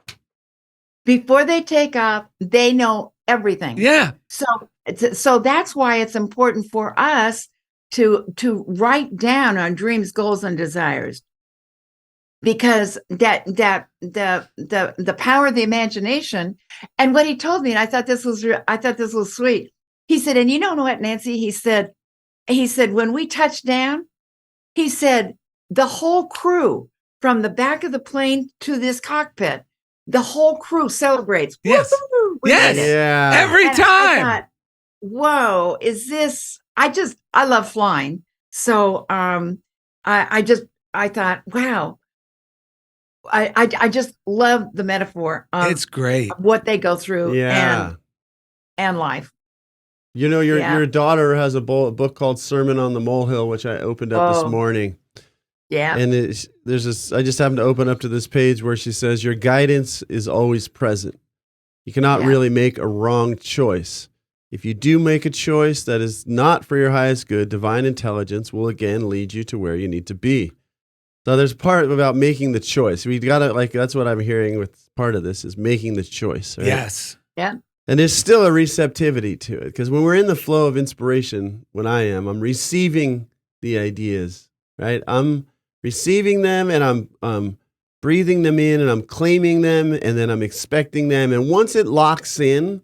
Before they take off, they know everything. Yeah. So that's why it's important for us to write down our dreams, goals, and desires. Because the power of the imagination, and what he told me, and I thought this was sweet. He said, and you know what, Nancy? He said, when we touched down, he said, the whole crew from the back of the plane to this cockpit, the whole crew celebrates. Yes. Yes. Yeah. Every time. I thought, whoa, is this? I love flying. So I thought, wow. I just love the metaphor of it's great what they go through and life. You know, your daughter has a book called Sermon on the Molehill, which I opened up this morning. Yeah. And I just happened to open up to this page where she says, your guidance is always present. You cannot really make a wrong choice. If you do make a choice that is not for your highest good, divine intelligence will again lead you to where you need to be. So there's part about making the choice. We gotta, like, that's what I'm hearing with part of this is making the choice. Right? Yes. Yeah. And there's still a receptivity to it, because when we're in the flow of inspiration, I'm receiving the ideas, right? I'm receiving them, and I'm breathing them in, and I'm claiming them, and then I'm expecting them. And once it locks in,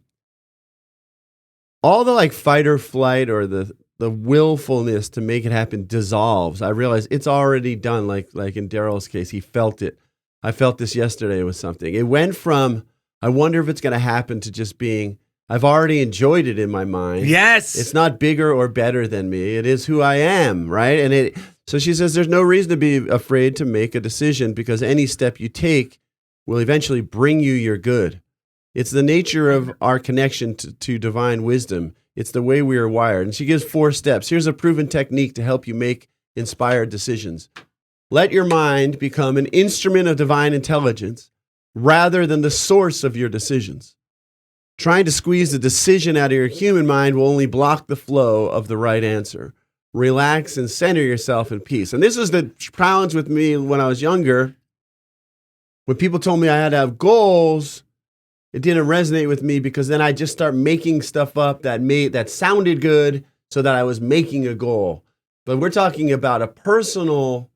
all the like fight or flight or the willfulness to make it happen dissolves. I realize it's already done. Like in Darrell's case, he felt it. I felt this yesterday with something. It went from, I wonder if it's going to happen, to just being, I've already enjoyed it in my mind. Yes. It's not bigger or better than me. It is who I am, right? And so she says there's no reason to be afraid to make a decision, because any step you take will eventually bring you your good. It's the nature of our connection to divine wisdom. It's the way we are wired. And she gives 4 steps. Here's a proven technique to help you make inspired decisions. Let your mind become an instrument of divine intelligence rather than the source of your decisions. Trying to squeeze the decision out of your human mind will only block the flow of the right answer. Relax and center yourself in peace. And this is the challenge with me when I was younger. When people told me I had to have goals, it didn't resonate with me because then I just start making stuff up that sounded good so that I was making a goal. But we're talking about a personal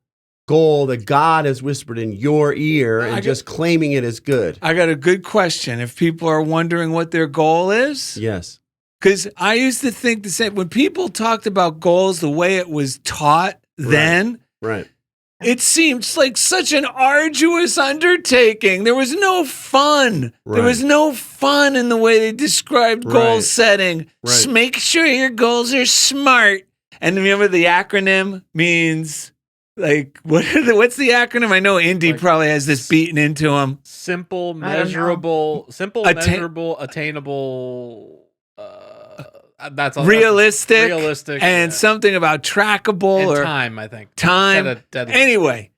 goal that God has whispered in your ear and just claiming it as good. I got a good question. If people are wondering what their goal is, Yes. because I used to think the same. When people talked about goals the way it was taught then, Right. it seemed like such an arduous undertaking. There was no fun. Right. There was no fun in the way they described goal Right. setting. Right. Make sure your goals are smart. And remember, the acronym means like what's the acronym? I know Indy probably has this beaten into him. Simple, I don't know. measurable, attainable. That's all. Realistic, realistic, and yeah. something about trackable And or time. I think time. Set a deadline. Anyway,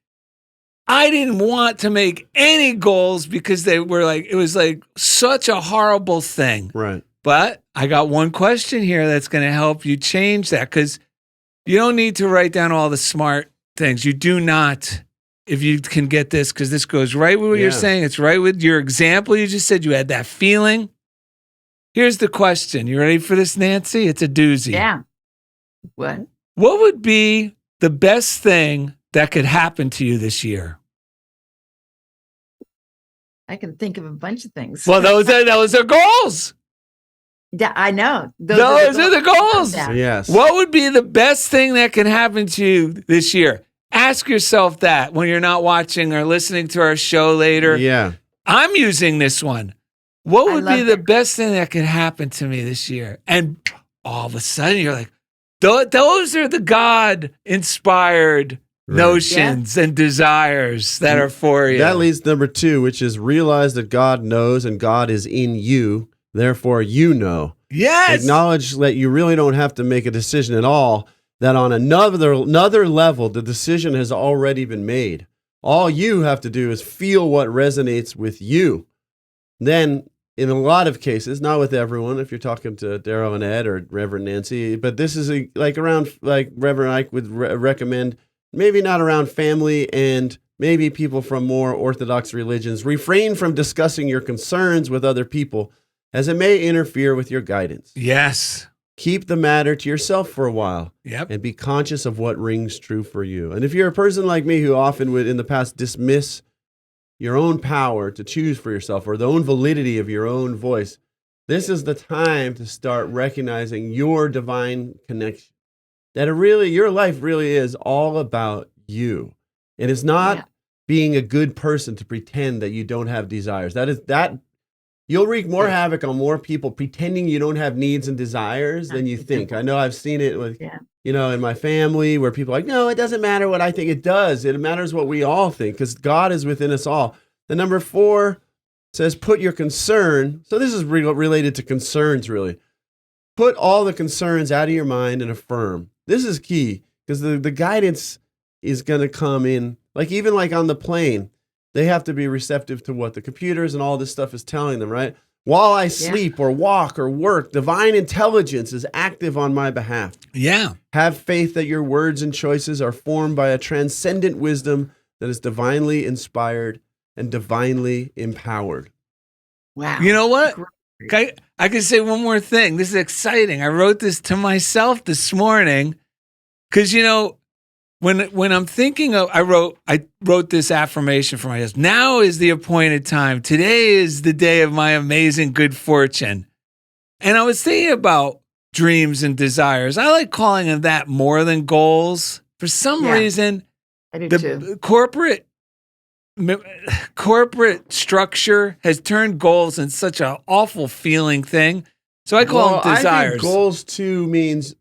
I didn't want to make any goals because they were like, it was like such a horrible thing. Right. But I got one question here that's going to help you change that, because you don't need to write down all the smart things. You do not, if you can get this, because this goes right with what you're Yeah. saying. It's right with your example. You just said you had that feeling. Here's the question. You ready for this, Nancy? It's a doozy. Yeah. What? What would be the best thing that could happen to you this year? I can think of a bunch of things. Well, those are goals. Yeah, I know. Those are the goals. Yeah. Yes. What would be the best thing that can happen to you this year? Ask yourself that when you're not watching or listening to our show later. Yeah. I'm using this one. What I would love be the it. best thing that could happen to me this year? And all of a sudden you're like, those are the God-inspired Right. notions and desires that are for you. That leads to number 2, which is realize that God knows and God is in you. Therefore, you know. Yes. Acknowledge that you really don't have to make a decision at all, that on another level, the decision has already been made. All you have to do is feel what resonates with you. Then, in a lot of cases, not with everyone, if you're talking to Darrell and Ed or Reverend Nancy, but this is around Reverend Ike would recommend, maybe not around family and maybe people from more orthodox religions. Refrain from discussing your concerns with other people, as it may interfere with your guidance. Yes. Keep the matter to yourself for a while. Yep. And be conscious of what rings true for you. And if you're a person like me who often would in the past dismiss your own power to choose for yourself or the own validity of your own voice, this is the time to start recognizing your divine connection. That your life really is all about you. It is not being a good person to pretend that you don't have desires. That you'll wreak more havoc on more people pretending you don't have needs and desires than you think. I know I've seen it with, in my family where people are like, no, it doesn't matter what I think. It does. It matters what we all think because God is within us all. The number 4 says, put your concern. So this is related to concerns, really. Put all the concerns out of your mind and affirm. This is key because the guidance is going to come in, even on the plane. They have to be receptive to what the computers and all this stuff is telling them, right? While I sleep or walk or work, divine intelligence is active on my behalf. Yeah. Have faith that your words and choices are formed by a transcendent wisdom that is divinely inspired and divinely empowered. Wow. You know what? I can say one more thing. This is exciting. I wrote this to myself this morning because, when I'm thinking of, I wrote this affirmation for myself. Now is the appointed time. Today is the day of my amazing good fortune. And I was thinking about dreams and desires. I like calling them that more than goals. For some reason, I do the too. corporate structure has turned goals in such an awful feeling thing. So I call them desires. I think goals too means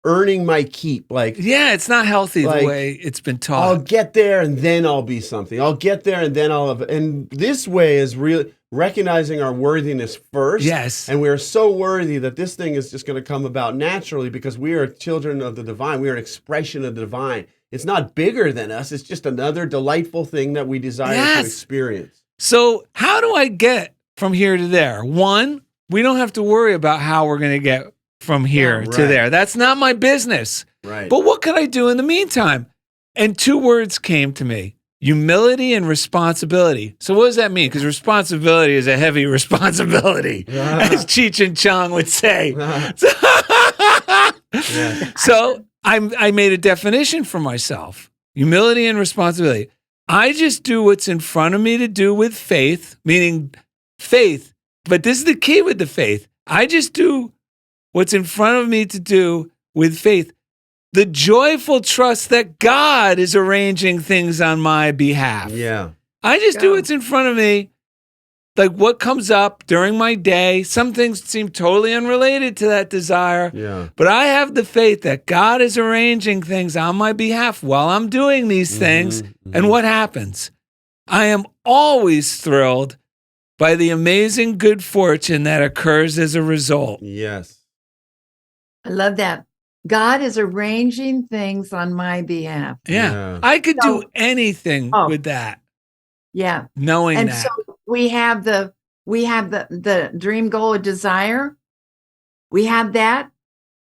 earning my keep. It's not healthy the way it's been taught. I'll get there and then I'll be something. I'll get there and then I'll have, and this way is really recognizing our worthiness first. Yes. And we are so worthy that this thing is just going to come about naturally because we are children of the divine. We are an expression of the divine. It's not bigger than us. It's just another delightful thing that we desire to experience. So how do I get from here to there? 1, we don't have to worry about how we're going to get from here to right. there. That's not my business. Right. But what could I do in the meantime? And 2 words came to me: humility and responsibility. So what does that mean? Because responsibility is a heavy responsibility, as Cheech and Chong would say. So I made a definition for myself: humility and responsibility. I just do what's in front of me to do with faith, meaning faith. But this is the key with the faith. I just do what's in front of me to do with faith. The joyful trust that God is arranging things on my behalf. Yeah. I just do what's in front of me, like what comes up during my day. Some things seem totally unrelated to that desire. Yeah. But I have the faith that God is arranging things on my behalf while I'm doing these things. And what happens? I am always thrilled by the amazing good fortune that occurs as a result. Yes. I love that. God is arranging things on my behalf. Yeah. I could do anything with that. Yeah. Knowing And that. so we have the dream, goal, or desire. We have that.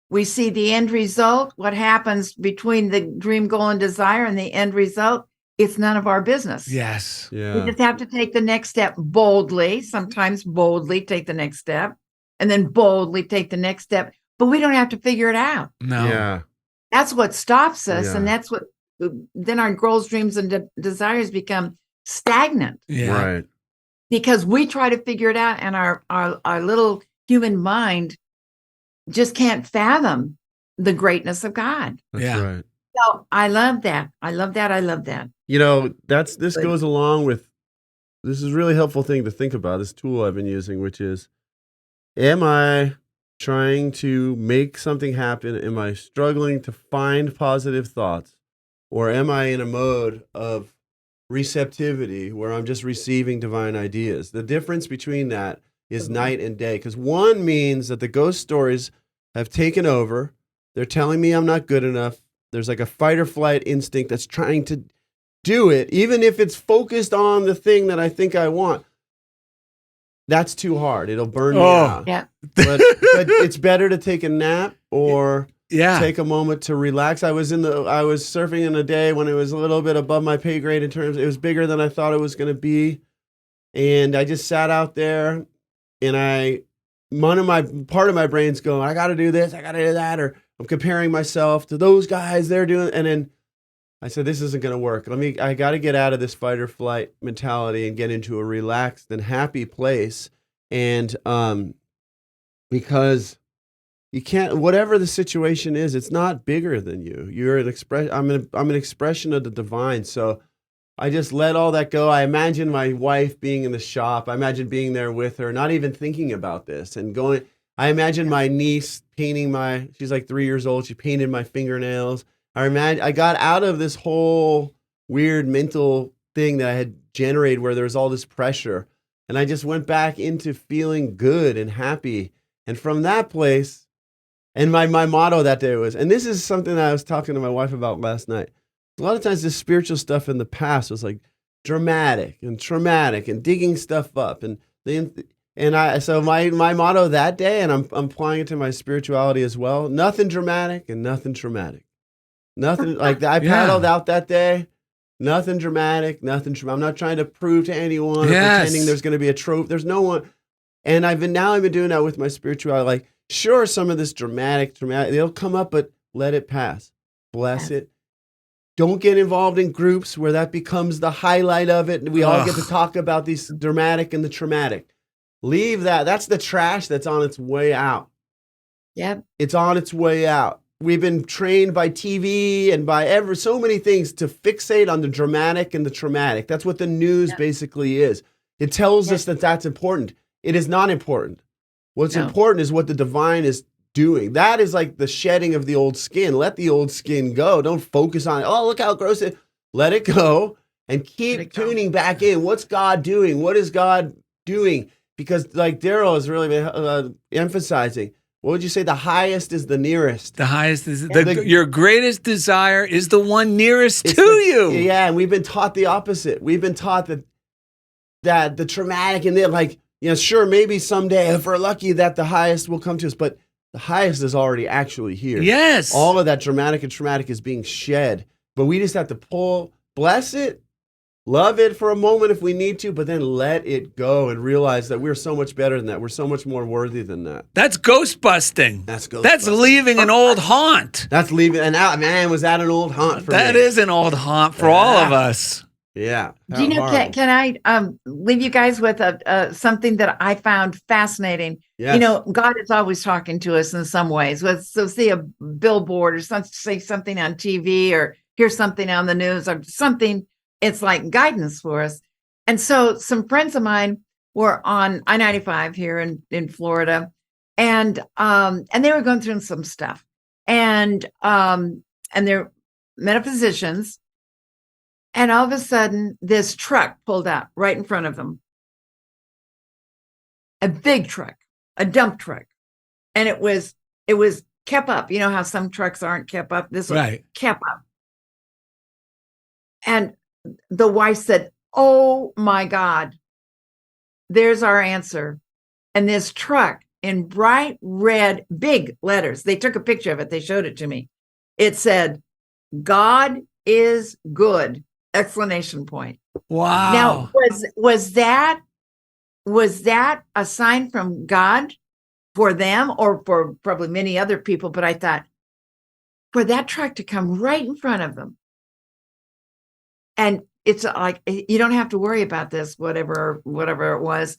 We see the end result. What happens between the dream, goal, and desire and the end result? It's none of our business. Yes. Yeah. We just have to take the next step boldly, sometimes boldly take the next step, and then boldly take the next step. But we don't have to figure it out. No. Yeah. That's what stops us. Yeah. And that's what, then our goals, dreams, and desires become stagnant. Yeah. Right. Because we try to figure it out, and our little human mind just can't fathom the greatness of God. That's Yeah. right. So I love that. I love that. I love that. You know, this Good. goes along with, this is a really helpful thing to think about, this tool I've been using, which is, am I trying to make something happen? Am I struggling to find positive thoughts? Or am I in a mode of receptivity where I'm just receiving divine ideas? The difference between that is night and day, because one means that the ghost stories have taken over. They're telling me I'm not good enough. There's like a fight or flight instinct that's trying to do it, even if it's focused on the thing that I think I want. That's too hard. It'll burn me out. Yeah. But it's better to take a nap or take a moment to relax. I was surfing in a day when it was a little bit above my pay grade in terms, it was bigger than I thought it was going to be. And I just sat out there, and part of my brain's going, I got to do this, I got to do that, or I'm comparing myself to those guys, they're doing, and then I said, this isn't going to work. I got to get out of this fight or flight mentality and get into a relaxed and happy place. And because you can't, whatever the situation is, it's not bigger than you. You're an expression. I'm an expression of the divine. So I just let all that go. I imagine my wife being in the shop. I imagine being there with her, not even thinking about this, and going. I imagine my niece painting she's like 3 years old. She painted my fingernails. I got out of this whole weird mental thing that I had generated where there was all this pressure. And I just went back into feeling good and happy. And from that place, and my motto that day was, and this is something that I was talking to my wife about last night. A lot of times this spiritual stuff in the past was like dramatic and traumatic and digging stuff up. So my motto that day, and I'm applying it to my spirituality as well, nothing dramatic and nothing traumatic. Nothing like that. I paddled out that day. Nothing dramatic, I'm not trying to prove to anyone or pretending there's going to be a trope. There's no one. And I've been doing that with my spirituality. Like, sure, some of this dramatic, they'll come up, but let it pass. Bless it. Don't get involved in groups where that becomes the highlight of it. And we all get to talk about these dramatic and the traumatic. Leave that. That's the trash that's on its way out. Yep. It's on its way out. We've been trained by TV and by so many things to fixate on the dramatic and the traumatic. That's what the news basically is. It tells us that that's important. It is not important. What's important is what the divine is doing. That is like the shedding of the old skin. Let the old skin go. Don't focus on it. Oh, look how gross it is. Let it go and keep tuning back in. What's God doing? What is God doing? Because like Darrell is really emphasizing, what would you say? The hiest is the nearest. The highest is your greatest desire is the one nearest to you. Yeah, and we've been taught the opposite. We've been taught that the traumatic and sure, maybe someday if we're lucky that the highest will come to us, but the highest is already actually here. Yes. All of that dramatic and traumatic is being shed, but we just have to bless it, love it for a moment if we need to, but then let it go and realize that we're so much better than that. We're so much more worthy than that. That's ghost busting. That's ghost That's busting. leaving an old haunt. That's leaving. And now, man, was that an old haunt for me? That is an old haunt for all of us. Yeah. Do you know? Can I leave you guys with something that I found fascinating? Yes. You know, God is always talking to us in some ways. So see a billboard or say something on TV or hear something on the news or something. It's like guidance for us. And so some friends of mine were on I-95 here in Florida, and they were going through some stuff, and they're metaphysicians. And all of a sudden, this truck pulled out right in front of them. A big truck, a dump truck. And it was kept up. You know how some trucks aren't kept up? This was kept up. And the wife said, "Oh my God, there's our answer." And this truck in bright red, big letters, they took a picture of it. They showed it to me. It said, "God is good." Exclamation point. Wow. Now, was that a sign from God for them or for probably many other people? But I thought, for that truck to come right in front of them, and it's like, you don't have to worry about this, whatever it was.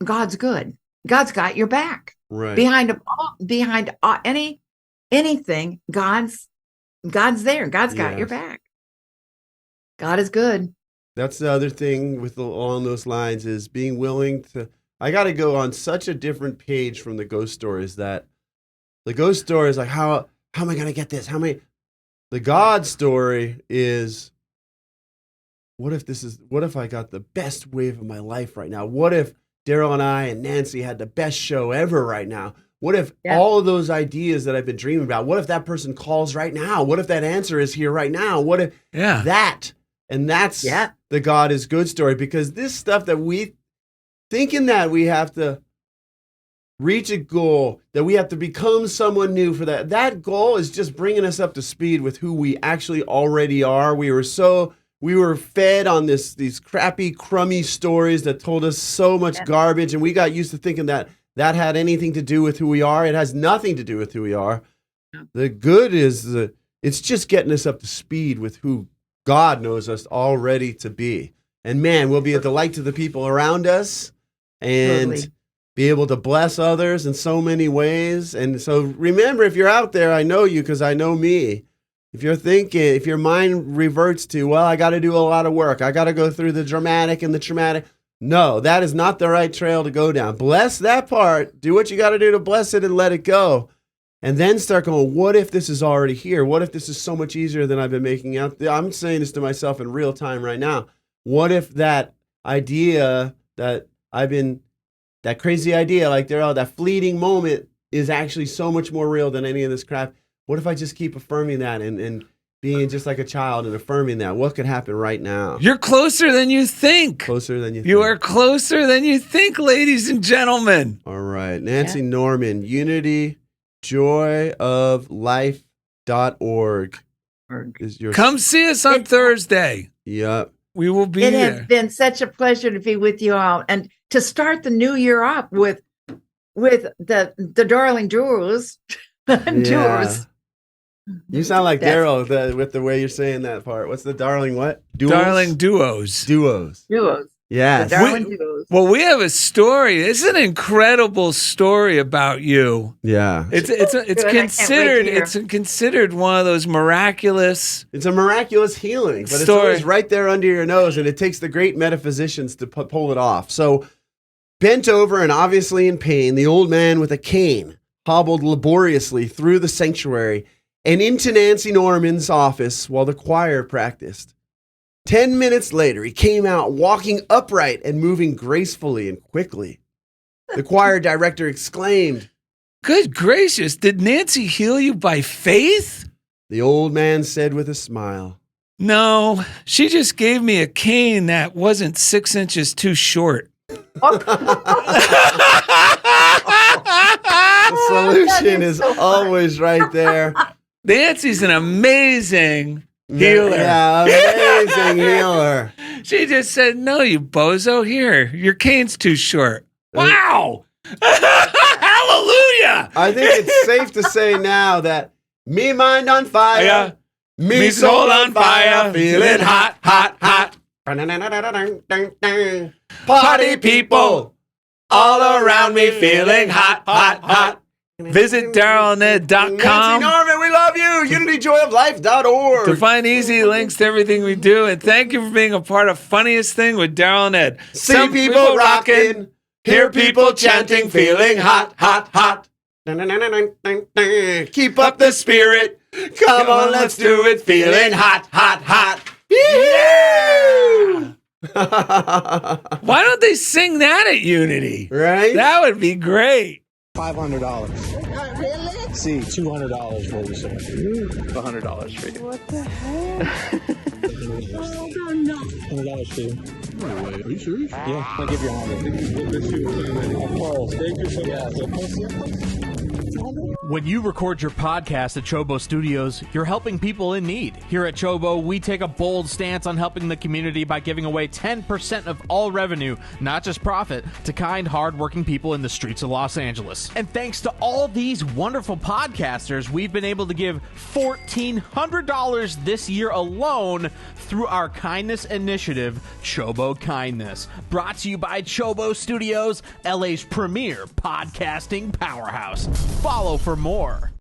God's good. God's got your back. Right. Behind anything, God's there. God's got your back. God is good. That's the other thing along those lines is being willing to. I got to go on such a different page from the ghost stories that the ghost story is like, how am I going to get this? The God story is, what if I got the best wave of my life right now? What if Darrell and I and Nancy had the best show ever right now? What if all of those ideas that I've been dreaming about, what if that person calls right now? What if that answer is here right now? What if that? And that's the God is good story, because this stuff that we thinking that we have to reach a goal, that we have to become someone new for that goal is just bringing us up to speed with who we actually already are. We were fed on these crappy, crummy stories that told us so much garbage, and we got used to thinking that had anything to do with who we are. It has nothing to do with who we are. The good is it's just getting us up to speed with who God knows us already to be. And man, we'll be a delight to the people around us and be able to bless others in so many ways. And so remember, if you're out there, I know you because I know me. If your mind reverts to, well, I got to do a lot of work, I got to go through the dramatic and the traumatic. No, that is not the right trail to go down. Bless that part. Do what you got to do to bless it and let it go. And then start going, what if this is already here? What if this is so much easier than I've been making out? I'm saying this to myself in real time right now. What if that idea that that crazy idea, like that fleeting moment is actually so much more real than any of this crap? What if I just keep affirming that and being just like a child and affirming that? What could happen right now? You're closer than you think. Closer than you think. You are closer than you think, ladies and gentlemen. All right. Nancy Norman, unityjoyoflife.org is your. Come see us on Thursday. Yep. We will be It there. has been such a pleasure to be with you all and to start the new year off with the darling duos. Duos. You sound like Darrell with the way you're saying that part. What's the darling what? Duos? Darling duos. Duos. Yes. The darling duos. Well, we have a story. It's an incredible story about you. Yeah. It's considered one of those miraculous. It's a miraculous healing, but it's always right there under your nose, and it takes the great metaphysicians to pull it off. So, bent over and obviously in pain, the old man with a cane hobbled laboriously through the sanctuary and into Nancy Norman's office while the choir practiced. 10 minutes later, he came out walking upright and moving gracefully and quickly. The choir director exclaimed, "Good gracious, did Nancy heal you by faith?" The old man said with a smile, "No, she just gave me a cane that wasn't 6 inches too short." The solution is always right there. Nancy's an amazing healer. Yeah, amazing healer. She just said, "No, you bozo. Here, your cane's too short." Wow! Hallelujah! I think it's safe to say now that me mind on fire, Yeah. me soul on fire, feeling hot, hot, hot. Party people all around me feeling hot, hot, hot. Visit DarrellandEd.com Nancy Norman, we love you. UnityJoyOfLife.org. to find easy links to everything we do. And thank you for being a part of Funniest Thing with Darrell and Ed. See people rocking, hear people chanting, feeling hot, hot, hot. Keep up the spirit. Come on, let's do it. Feeling hot, hot, hot. Yeah! Why don't they sing that at Unity? Right? That would be great. $500. Really? See, $200 for you, sir. $100 for you. What the heck? No. $100 for you. No way. Are you serious? Yeah, I'll give you $100. Of course. Thank you so much. When you record your podcast at Chobo Studios, you're helping people in need. Here at Chobo, we take a bold stance on helping the community by giving away 10% of all revenue, not just profit, to kind, hardworking people in the streets of Los Angeles. And thanks to all these wonderful podcasters, we've been able to give $1,400 this year alone through our kindness initiative, Chobo Kindness. Brought to you by Chobo Studios, LA's premier podcasting powerhouse. Follow for more.